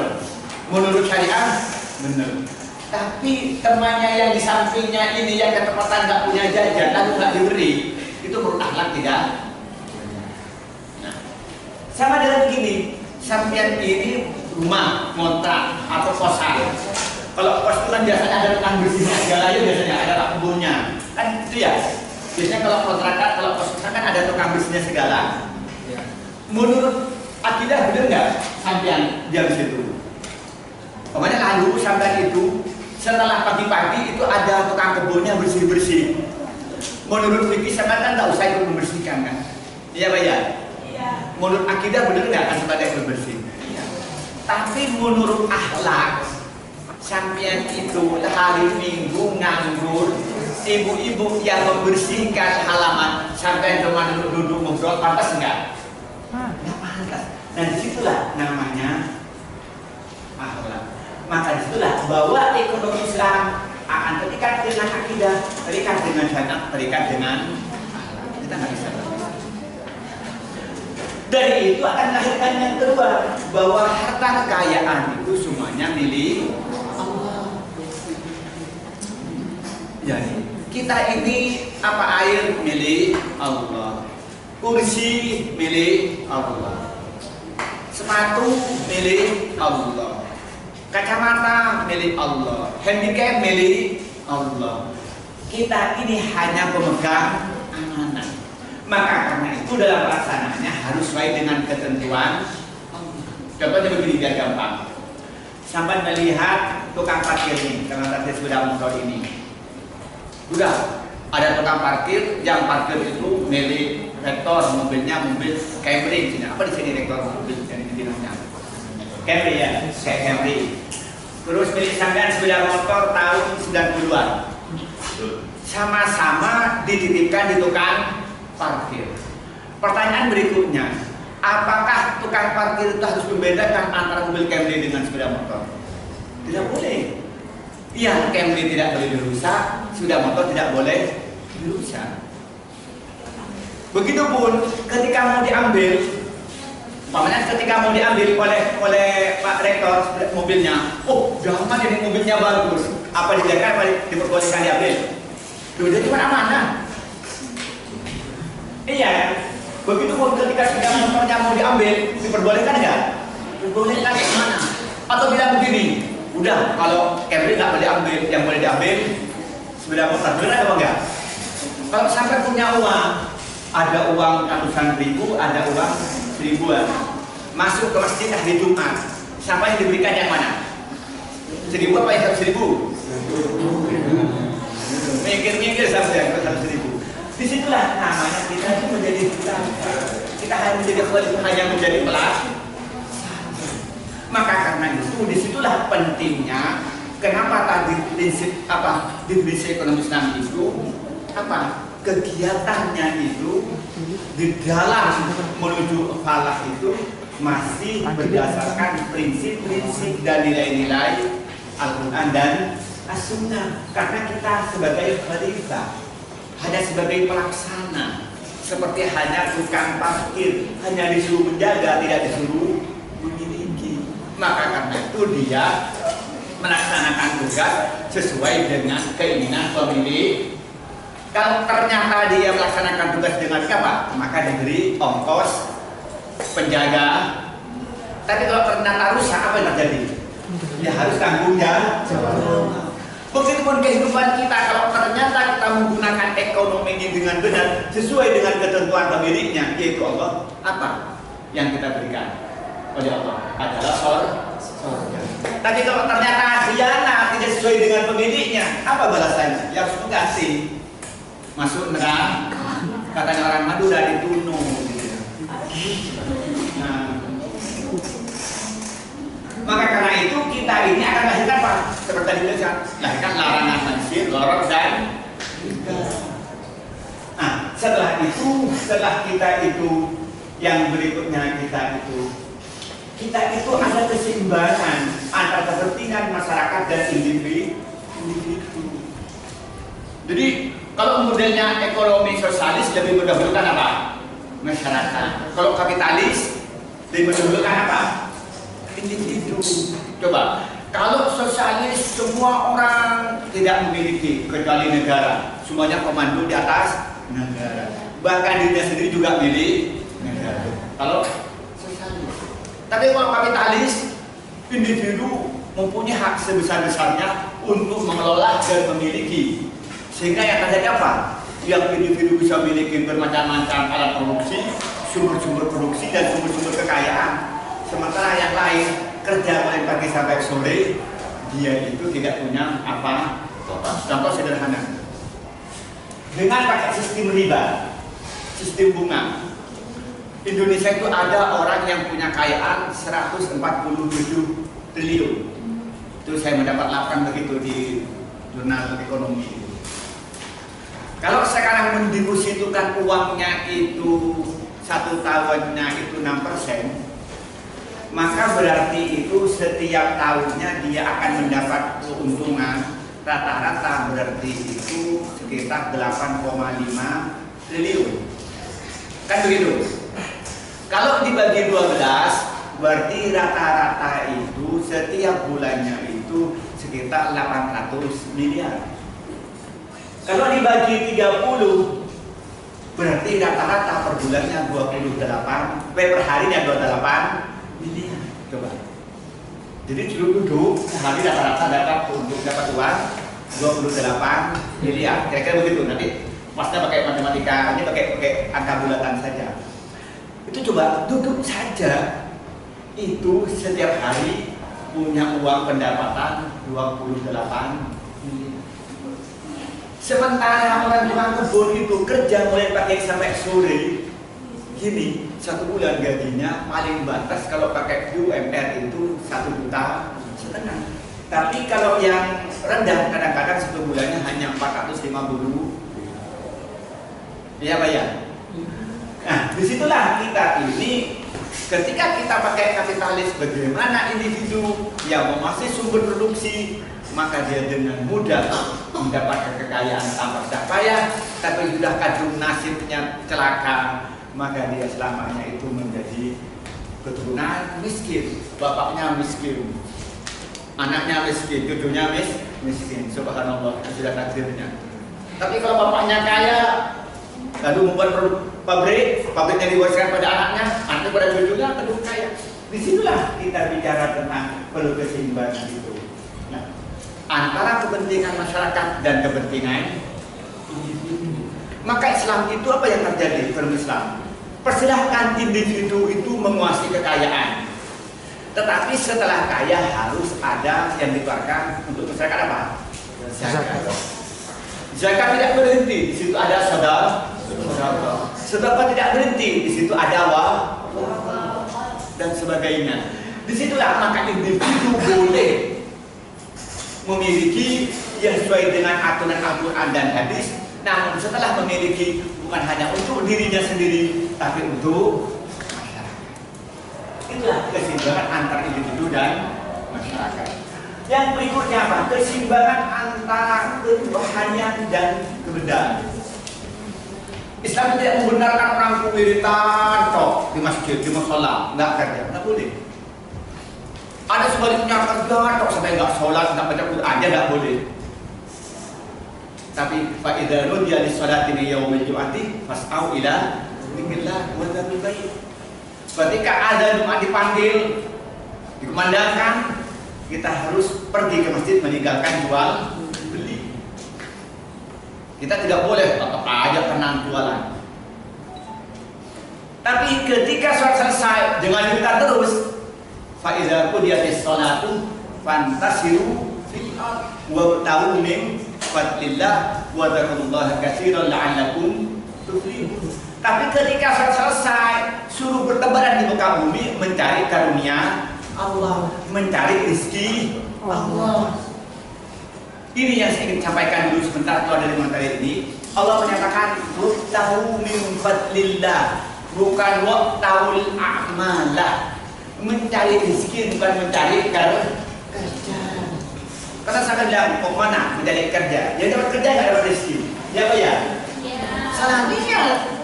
Menurut syariat benar. Tapi temannya yang di sampingnya ini yang ketepatan nggak punya jajan lalu nggak diberi, itu menurut akhlak tidak. Nah, sama dengan begini, sampean ini rumah, kontrak atau kosan. Kalau kos itu kan biasanya ada tukang bersihnya segalanya, biasanya ada kebunnya, kan itu ya. Biasanya kalau kontrakan, kalau kos kan ada tukang bersihnya segala. Menurut akidah bener nggak sampean diam di situ? Pokoknya lalu sampean itu setelah pagi-pagi itu ada tukang kebunnya bersih-bersih. Menurut fikih sampean kan nggak usah ikut membersihkan kan? Iya Pak ya? Iya. Menurut akidah bener nggak kan sampean ikut bersih? Iya. Tapi menurut akhlak sampean itu hari Minggu nganggur, ibu-ibu yang membersihkan halaman sampean cuma duduk ngobrol, pantas enggak? Nggak pantas. Dan disitulah namanya akhlak. Maka disitulah bahwa ekonomi Islam akan terikat dengan akidah, terikat dengan syariat, terikat dengan akhlak. Kita nggak bisa berpisah. Dari itu akan melahirkan yang kedua, bahwa harta kekayaan itu semuanya milik Allah. Jadi kita ini apa, air milik Allah, kursi milik Allah, sepatu milik Allah, kacamata milik Allah, handicap milik Allah. Kita ini hanya pemegang amanah. Maka karena itu dalam pelaksanaannya harus sesuai dengan ketentuan Allah. Contohnya begini biar gampang. Sampai melihat tukang parkir ini, karena tadi sudah motor ini. Sudah ada tukang parkir, yang parkir itu milik rektor, mobilnya mobil Camry. Apa di sini rektor mobil yang dinamanya? Camry ya, Camry. Terus milik sampean sepeda motor tahun 90-an. Sama-sama dititipkan di tukang parkir. Pertanyaan berikutnya, apakah tukang parkir itu harus membedakan antara mobil Camry dengan sepeda motor? Tidak boleh. Iya, Camry tidak boleh dirusak, sepeda motor tidak boleh dirusak. Begitupun ketika mau diambil, umpamanya ketika mau diambil oleh Pak Rektor mobilnya, oh jangan ini mobilnya bagus, apa dibiarkan, apa diperbolehkan diambil? Itu cuma amanah. Iya, begitupun ketika sepeda motornya mau diambil, diperbolehkan nggak? Diperbolehkan mana? Atau bilang begini, udah kalau Camry nggak boleh ambil, yang boleh diambil sepeda motor, benar apa enggak? Kalau sampai punya uang, ada uang ratusan ribu, ada uang seribuan, masuk ke masjid hari Jumat, sampai diberikan yang mana? 1.000 apa yang 1.000? Mikir-mikir sampai yang 1.000. Disitulah namanya kita itu menjadi hutang. Kita hanya menjadi pelaku. Maka karena itu disitulah pentingnya kenapa tadi prinsip apa definisi ekonomi Islam itu apa kegiatannya itu di dalam menuju falah itu masih berdasarkan prinsip-prinsip dan nilai-nilai Al-Quran dan As-Sunnah. Karena kita sebagai khalifah hanya sebagai pelaksana, seperti hanya tukang parkir, hanya disuruh menjaga, tidak disuruh memiliki. Maka karena itu dia melaksanakan tugas sesuai dengan keinginan pemilik. Kalau ternyata dia melaksanakan tugas dengan siapa, maka diberi ongkos penjaga. Tapi kalau ternyata rusak, apa yang terjadi? Dia harus tanggung jawab. Begitupun kehidupan kita, kalau ternyata kita menggunakan ekonomi ini dengan benar sesuai dengan ketentuan pemiliknya, yaitu Allah, apa yang kita berikan oleh Allah adalah surga. Tapi kalau ternyata khianat tidak sesuai dengan pemiliknya, apa balasannya? Ya harus mengasihi, masuk neraka. Katanya orang Madura ditunuh. Nah, maka karena itu kita ini akan lahirkan apa? Seperti tadi bilang, lahirkan larangan mansir, lorok dan nah, setelah kita itu yang berikutnya kita itu ada keseimbangan antara kepentingan masyarakat dan individu. Jadi kalau modelnya ekonomi sosialis lebih mendahulukan apa? Masyarakat. Kalau kapitalis lebih mendahulukan apa? Individu. Coba, kalau sosialis semua orang tidak memiliki kecuali negara, semuanya komando di atas negara, bahkan dirinya sendiri juga milik negara. Kalau sosialis, tapi kalau kapitalis individu mempunyai hak sebesar-besarnya untuk mengelola dan memiliki. Sehingga yang terjadi apa? Yang individu bisa memiliki bermacam-macam alat produksi, sumber-sumber produksi dan sumber-sumber kekayaan. Sementara yang lain kerja mulai pagi sampai sore, dia itu tidak punya apa. Contoh sederhana, dengan pakai sistem riba, sistem bunga, Indonesia itu ada orang yang punya kekayaan 147 triliun. Itu saya mendapat laporan begitu di jurnal ekonomi. Kalau sekarang mendepositokan uangnya itu 1 tahunnya itu 6%, maka berarti itu setiap tahunnya dia akan mendapat keuntungan rata-rata berarti itu sekitar 8,5 triliun. Kan begitu? Kalau dibagi 12, berarti rata-rata itu setiap bulannya itu sekitar 800 miliar. Kalau dibagi 30, berarti rata-rata per bulannya 28, per harinya 28 miliar. Coba. Jadi duduk sehari rata-rata dapat uang 28 miliar. Kira-kira begitu. Nanti pasnya pakai matematika, ini pakai angka bulatan saja. Itu coba duduk saja. Itu setiap hari punya uang pendapatan 28 miliar. Sementara orang kebun itu kerja mulai pagi sampai sore, gini, 1 bulan gajinya paling batas kalau pakai UMR itu 1,5 juta. Tapi kalau yang rendah kadang-kadang 1 bulannya hanya 450. Iya Pak ya? Nah, disitulah kita ini ketika kita pakai kapitalis, bagaimana individu yang menguasai sumber produksi, maka dia dengan mudah mendapatkan kekayaan tanpa susah payah. Tapi sudah kadung nasibnya celaka, maka dia selamanya itu menjadi keturunan miskin. Bapaknya miskin, anaknya miskin, cucunya miskin. Subhanallah, itu sudah takdirnya. Tapi kalau bapaknya kaya, lalu membuat pabriknya diwariskan pada anaknya pada cucunya, kedua kaya. Disitulah kita bicara tentang perlu keseimbangan itu. Nah, antara kepentingan masyarakat dan kepentingan individu. Maka Islam itu apa yang terjadi dalam Islam? Persilahkan individu itu menguasai kekayaan. Tetapi setelah kaya harus ada yang dikeluarkan untuk masyarakat apa? Zakat. Zakat tidak berhenti, di situ ada sedekah. Sedekah tidak berhenti, di situ ada dan sebagainya. Disitulah maka individu boleh memiliki yang sesuai dengan aturan Al-Quran dan hadis. Namun setelah memiliki bukan hanya untuk dirinya sendiri, tapi untuk masyarakat. Itulah keseimbangan antara individu dan masyarakat. Yang berikutnya apa? Keseimbangan antara kerohanian dan kebenaran. Islam tidak membenarkan orang wiritan di masjid, di mushola, nggak kerja, nggak boleh. Ada sebaliknya kerja sampai nggak sholat, nggak baca Quran aja nggak boleh. Tapi fa idza nudiya lis-sholati min yaumil jum'ati fas'au ila dzikrillah wa dzarul bai'. Ketika azan Jumat dipanggil, dikumandangkan, kita harus pergi ke masjid meninggalkan jual beli. Kita tidak boleh tetap aja tenang jualan. Tapi ketika sholat selesai dengan kita terus, fa idza qudiyatis sholatu fantasiru fil ardh wabtaghu min fadlillah wa dzkurullaha katsiran la'allakum tuflihun. Tapi ketika sholat selesai, suruh bertebaran di muka bumi mencari karunia Allah, mencari rezeki Allah. Ini yang saya ingin sampaikan dulu sebentar keluar dari materi ini. Allah menyatakan wabtaghu min fadlillah, bukan wabtaghul a'malah. Mencari rezeki bukan mencari kerja. Karena saya bilang mau mana mencari kerja, ya dapat kerja nggak dapat rezeki, ya Pak ya? Salah niat.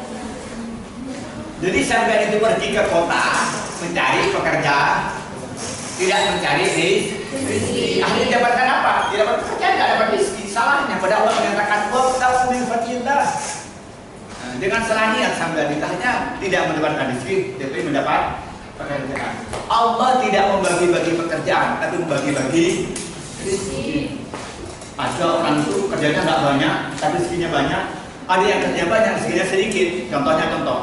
Jadi sampai itu pergi ke kota mencari pekerja, tidak mencari rezeki. Akhirnya dapatkan apa? Tidak dapat pekerjaan, tidak dapat rezeki. Salahnya pada Allah menyatakan wabtaghu min fadlillah. Dengan salah niat sampai ditanya tidak mendapatkan rezeki, tapi mendapat pekerjaan. Allah tidak membagi-bagi pekerjaan, tapi membagi-bagi rezeki. Ada orang itu kerjanya nggak banyak, tapi rezekinya banyak. Ada yang kerja banyak, rezekinya sedikit. Contoh.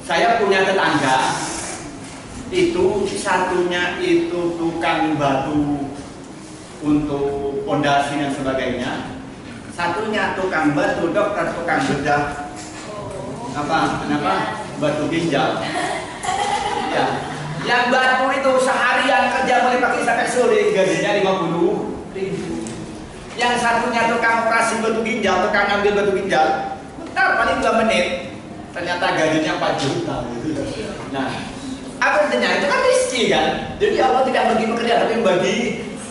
Saya punya tetangga, itu satunya itu tukang batu untuk pondasi dan sebagainya, satunya tukang batu, dokter, tukang bedah batu ginjal. Ya, yang batu itu seharian kerja mulai pagi sampai sore, gajinya 50.000. Yang satunya tukang operasi batu ginjal, tukang ngambil batu ginjal, bentar paling 2 menit, ternyata gajinya 4 juta. Nah, apa artinya? Itu kan rezeki kan? Jadi Allah tidak bagi pekerjaan, tapi bagi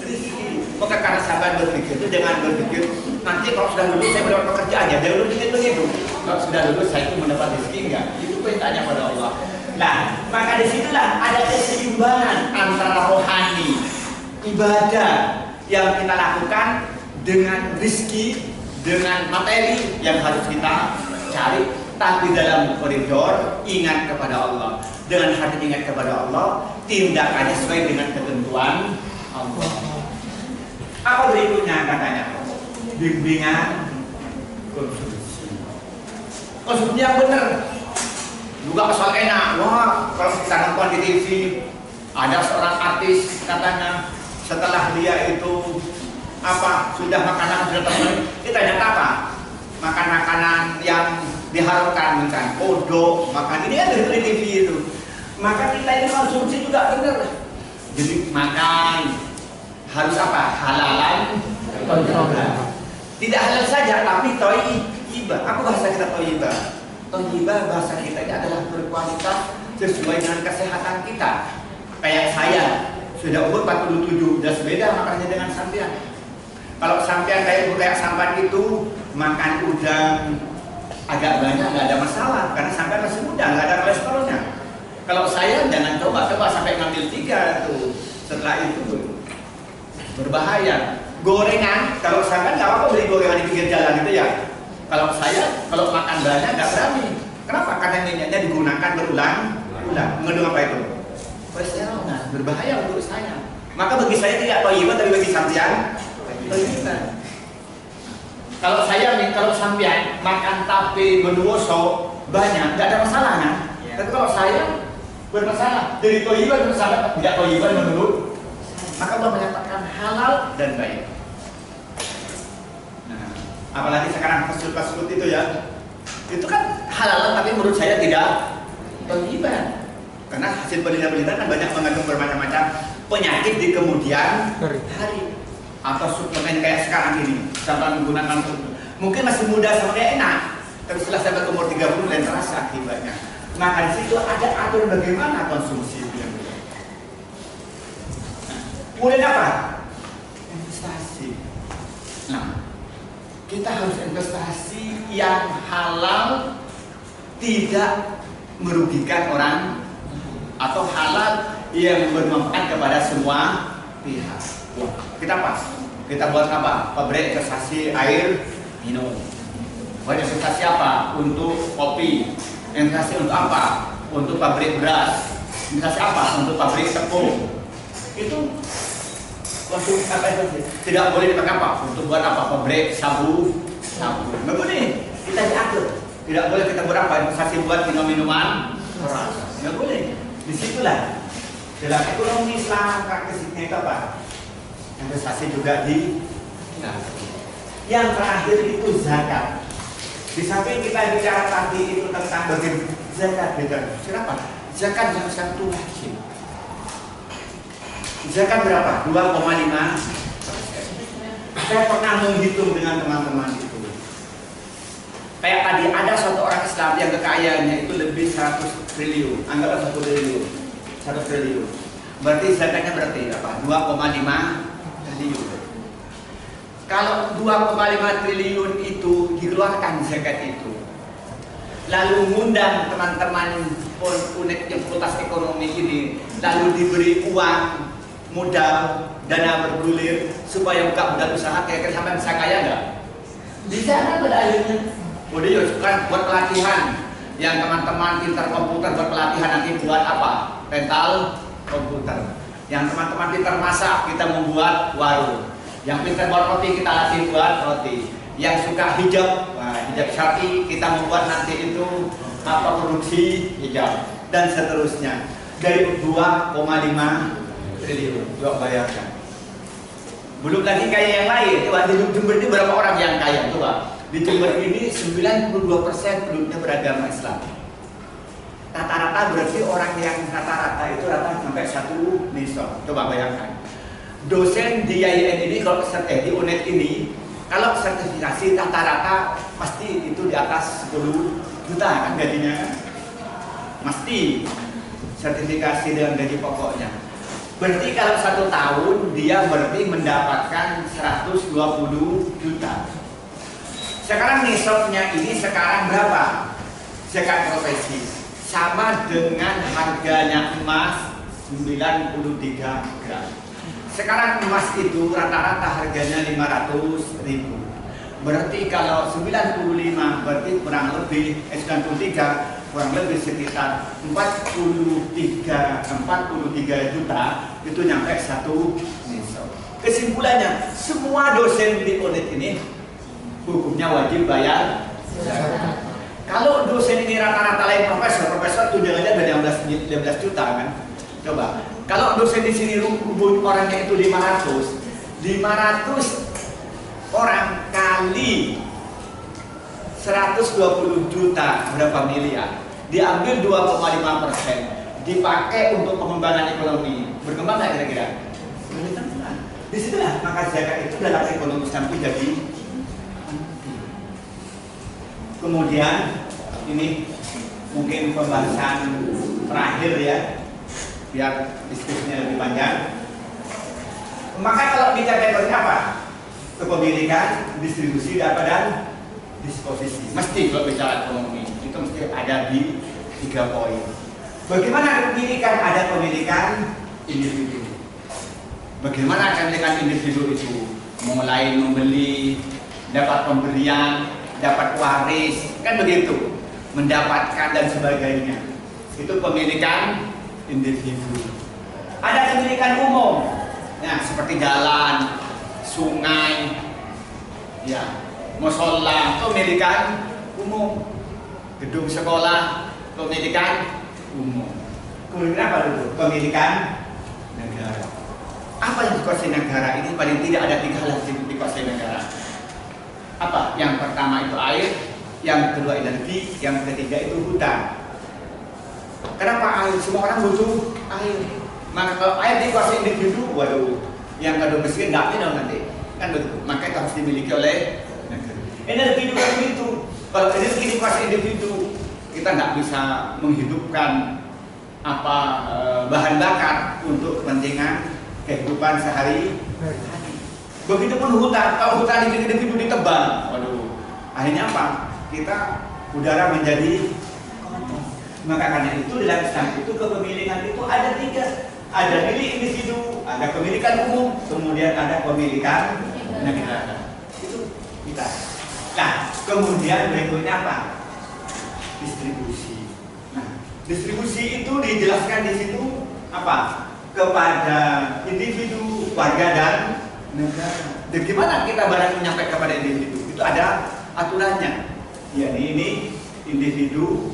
rezeki. Maka karena sahabat berpikir itu jangan berpikir nanti kalau sudah lulus saya mendapat pekerjaan ya, jangan lulus itu. Kalau sudah lulus saya itu mendapat rezeki enggak? Itu perintahnya pada Allah. Nah, maka disitulah ada keseimbangan antara rohani ibadah yang kita lakukan dengan rezeki, dengan materi yang harus kita cari. Tapi dalam koridor ingat kepada Allah. Dengan hati ingat kepada Allah, tindakannya sesuai dengan ketentuan Allah. Apa berikutnya katanya? Bimbingan konsumsi. Konsumsi yang benar. Juga asal enak. Wah, kalau kita nonton di TV, ada seorang artis katanya setelah dia itu sudah makanan sudah terpenuhi, kita tanya apa? Makan makanan yang diharapkan, misalnya kodok, makan ini kan dari TV itu. Maka kita ini konsumsi juga benar. Jadi makan harus halalan, tidak halal saja, tapi toyibah. Apa bahasa kita toyibah? Toyibah bahasa kita ini adalah berkualitas sesuai dengan kesehatan kita. Kayak saya sudah umur 47, sudah beda makannya dengan sampean. Kalau sampean kayak sampean itu makan udang agak banyak nggak ada masalah karena sampean masih muda, nggak ada kolesterolnya. Kalau saya jangan coba sampai ngambil 3 tuh, setelah itu berbahaya. Gorengan, kalau sampean nggak apa-apa beli gorengan di pinggir jalan itu ya. Kalau saya kalau makan banyak nggak berani. Kenapa? Karena minyaknya digunakan berulang-ulang. Mengandung apa itu? Kolesterol, berbahaya untuk saya. Maka bagi saya tidak toyibah, tapi bagi sampean toyibah. Kalau sampean makan tape menduoso banyak, nggak ada masalah kan? Tapi kalau saya bermasalah, jadi toyibah bermasalah, tidak toyibah menurut. Maka Allah menyatakan halal dan baik. Nah, apalagi sekarang fast food itu ya, itu kan halal tapi menurut saya tidak toyibah. Karena hasil penelitian kan banyak mengandung bermacam-macam penyakit di kemudian hari. Atau suplemen kayak sekarang ini, sampai menggunakan mungkin masih muda sama dia enak, tapi setelah sampai umur 30 dan terasa akibatnya. Maka di situ ada aturan bagaimana konsumsi itu yang benar. Kemudian apa? Investasi. Nah, kita harus investasi yang halal, tidak merugikan orang, atau halal yang bermanfaat kepada semua pihak. Kita kita buat apa? Pabrik investasi air minum. Buat investasi apa? Untuk kopi. Investasi untuk apa? Untuk pabrik beras. Investasi apa? Untuk pabrik tepung. Itu konsumsi apa itu? Tidak boleh dipakai apa? Untuk buat apa? Pabrik sabu. Nggak boleh. Kita diatur. Tidak boleh kita buat apa? Investasi buat minuman keras. Nggak boleh. Disitulah dalam ekonomi Islam karakteristiknya itu apa? Investasi juga di yang terakhir itu zakat. Di samping kita bicara tadi itu tentang bagaimana zakat kenapa? Zakat yang satu wajib. Zakat berapa? 2,5%. Saya pernah menghitung dengan teman-teman itu. Kayak tadi ada suatu orang Islam yang kekayaannya itu lebih 100 triliun. Anggaplah 1 triliun. 1 triliun. Berarti zakatnya berarti apa? 2,5 triliun. Kalau 2,5 triliun itu dikeluarkan zakat itu, lalu ngundang teman-teman unik yang fakultas ekonomi ini, lalu diberi uang modal dana bergulir supaya buka modal usaha, kira-kira sampai bisa kaya nggak? Bisa kan pada akhirnya. Udah yuk kan buat pelatihan, Yang teman-teman pintar komputer buat pelatihan nanti buat apa? Rental komputer. Yang teman-teman pintar masak, kita membuat warung. Yang pintar buat roti, kita latih buat roti. Yang suka hijab, hijab syar'i, kita membuat nanti itu apa, produksi hijab dan seterusnya. Dari 2,5 triliun, coba bayangkan. Belum lagi kaya yang lain. Coba di Jember ini berapa orang yang kaya? Coba di Jember ini 92% penduduknya beragama Islam. Rata-rata berarti orang yang rata-rata itu rata sampai 1 nisab. Coba bayangkan. Dosen di IAIN ini kalau di UNED ini kalau sertifikasi rata-rata pasti itu di atas 10 juta kan gajinya. Mesti sertifikasi dengan gaji pokoknya. Berarti kalau 1 tahun dia berarti mendapatkan 120 juta. Sekarang nisabnya ini sekarang berapa? Sekarang profesi sama dengan harganya emas 93 gram. Sekarang emas itu rata-rata harganya 500.000. Berarti kalau 95 berarti kurang lebih 93 kurang lebih sekitar 43 juta itu nyampe 1 nisab. Kesimpulannya, semua dosen di UNED ini hukumnya wajib bayar zakat. Kalau dosen ini rata-rata lain profesor tunjangannya ada 15 juta kan? Coba, kalau dosen di sini orangnya itu 500 orang kali 120 juta berapa miliar? Diambil 2,5%, dipakai untuk pengembangan ekonomi. Berkembang nggak kira-kira? Berkembang. Disitulah maka zakat itu dalam ekonomi Islam itu jadi. Kemudian ini mungkin pembahasan terakhir ya, biar diskusinya lebih panjang. Maka kalau bicara ekonomi apa? Kepemilikan, distribusi, dan disposisi. Mesti kalau bicara ekonomi itu mesti ada di 3 poin. Bagaimana kepemilikan? Ada pemilikan individu. Bagaimana kepemilikan individu itu? Mulai membeli, dapat pemberian, dapat waris, kan begitu, mendapatkan dan sebagainya. Itu pemilikan individu. Ada pemilikan umum, nah seperti jalan, sungai, ya, musola, pemilikan umum, gedung sekolah, pemilikan umum. Kemudian apa dulu? Pemilikan negara. Apa yang dikuasai negara ini? Paling tidak ada 3 hal yang dikuasai negara. Apa? Yang pertama itu air, yang kedua energi, yang ketiga itu hutan. Kenapa air? Semua orang butuh air. Maka kalau air dikuasai individu, waduh, yang kadang miskin nggak minum nanti, kan begitu. Maka itu harus dimiliki oleh negara. Energi juga begitu. Kalau energi dikuasai individu, kita nggak bisa menghidupkan bahan bakar untuk kepentingan kehidupan sehari-hari. Begitupun hutan, kalau hutan individu ditebang, waduh, akhirnya apa? Kita udara menjadi kotor. Maka karena itu dalam Islam itu kepemilikan itu ada 3, ada milik individu, ada kepemilikan umum, kemudian ada kepemilikan negara. Itu kita. Nah, kemudian berikutnya apa? Distribusi. Nah, distribusi itu dijelaskan di situ apa? Kepada individu, warga dan negara. Dan gimana kita barang menyampai kepada individu? Itu ada aturannya. Ya, ini individu,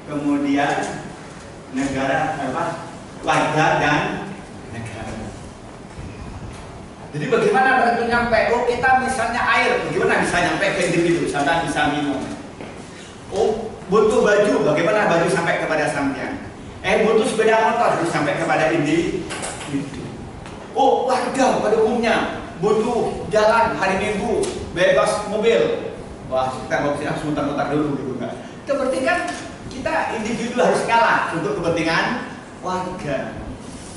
kemudian negara, warga dan negara. Jadi bagaimana barang nyampe? Oh, kita misalnya air, bagaimana bisa nyampe ke individu? Sampai bisa minum. Oh, butuh baju, bagaimana baju sampai kepada sampean? Butuh sepeda motor harus sampai kepada individu. Oh, warga pada umumnya butuh jalan hari Minggu, bebas mobil. Wah, kita nggak bisa muter-muter dulu gitu kan. Itu berarti kan kita individu harus kalah untuk kepentingan warga.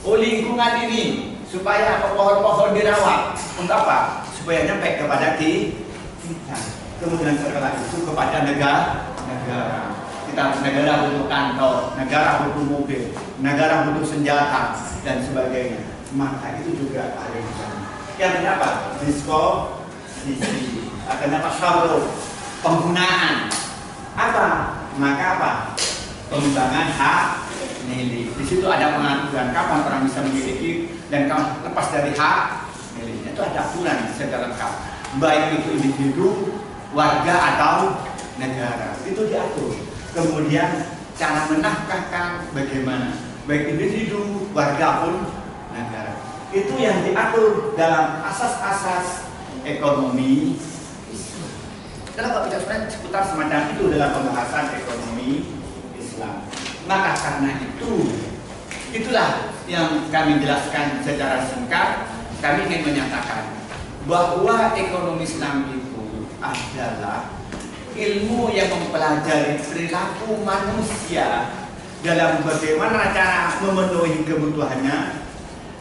Oh, lingkungan ini supaya pohon-pohon dirawat. Untuk apa? Supaya nyampe kepada kita. Kemudian setelah itu kepada negara. Negara butuh kantor, negara butuh mobil, negara butuh senjata dan sebagainya. Maka itu juga ada di sana. Yang kenapa? Disposisi. Kenapa syarul? Penggunaan. Apa? Maka apa? pengembangan hak milik. Di situ ada pengaturan kapan orang bisa memiliki dan kapan lepas dari hak miliknya. Itu ada aturan secara lengkap. Baik itu individu, warga atau negara. Itu diatur. Kemudian cara menafkahkan bagaimana, baik individu, warga pun negara. Itu yang diatur dalam asas-asas ekonomi Islam. Kalau kita sebenarnya seputar semacam itu dalam pembahasan ekonomi Islam. Maka karena itulah yang kami jelaskan secara singkat. Kami ingin menyatakan bahwa ekonomi Islam itu adalah ilmu yang mempelajari perilaku manusia dalam bagaimana cara memenuhi kebutuhannya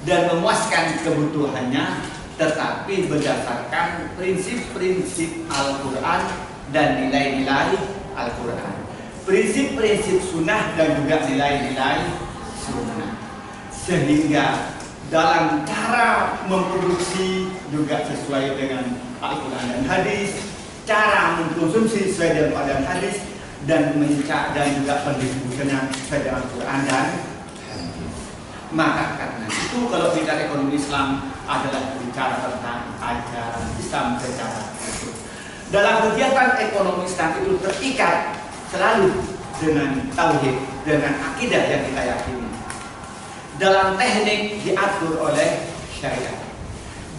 dan memuaskan kebutuhannya, tetapi berdasarkan prinsip-prinsip Al-Quran dan nilai-nilai Al-Quran, prinsip-prinsip sunnah dan juga nilai-nilai sunnah, sehingga dalam cara memproduksi juga sesuai dengan Al-Quran dan hadis, cara mengkonsumsi sesuai dengan Al-Quran dan hadis, dan dan juga pendistribusinya sesuai dengan Al-Quran dan hadis. Maka karena itu kalau bicara ekonomi Islam adalah bicara tentang ajaran Islam secara utuh. Dalam kegiatan ekonomi Islam itu terikat selalu dengan tauhid, dengan akidah yang kita yakini. Dalam teknik diatur oleh syariat.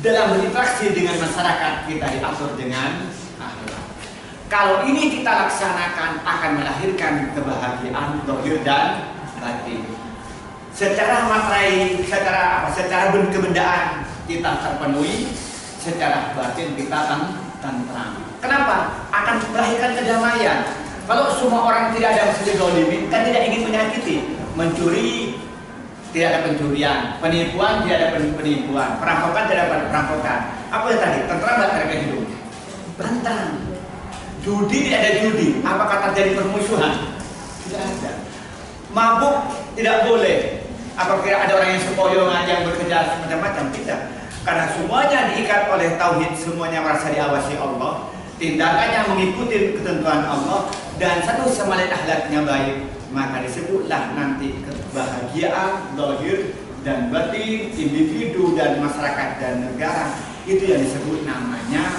Dalam berinteraksi dengan masyarakat kita diatur dengan akhlak. Kalau ini kita laksanakan akan melahirkan kebahagiaan zahir dan batin. Secara materai, secara kebendaan kita terpenuhi, secara batin kita tentram. Kenapa? Akan melahirkan kedamaian. Kalau semua orang tidak ada zalimin, kan tidak ingin menyakiti. Mencuri, tidak ada pencurian. Penipuan, tidak ada penipuan. Perampokan, tidak ada perampokan. Apa yang tadi? Tentram dan harga hidup. Tentram. Judi, tidak ada judi. Apakah terjadi permusuhan? Tidak ada. Mabuk, tidak boleh. Apakah ada orang yang sempoyongan yang bekerja macam-macam? Tidak. Karena semuanya diikat oleh tauhid, semuanya merasa diawasi Allah, tindakannya mengikuti ketentuan Allah, dan satu sama lain akhlaknya baik, maka disebutlah nanti kebahagiaan zahir dan batin individu dan masyarakat dan negara. Itu yang disebut namanya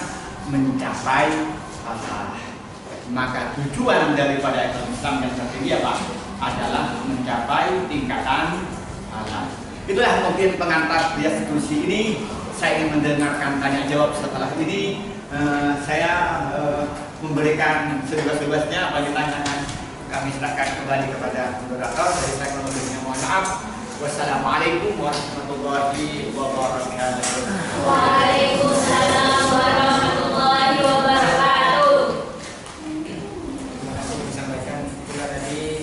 mencapai Allah. Maka tujuan daripada ekonomi Islam yang tertinggi apa? Adalah mencapai tingkatan Allah. Itulah mungkin pengantar diskusi ini. Saya ingin mendengarkan tanya jawab setelah ini. Saya memberikan sebebas-bebasnya bagi tantangan. Kami serahkan kembali kepada moderator. Saya mohon maaf. Wassalamualaikum warahmatullahi wabarakatuh. Waalaikumsalam warahmatullahi wabarakatuh. Terima kasih disampaikan pula tadi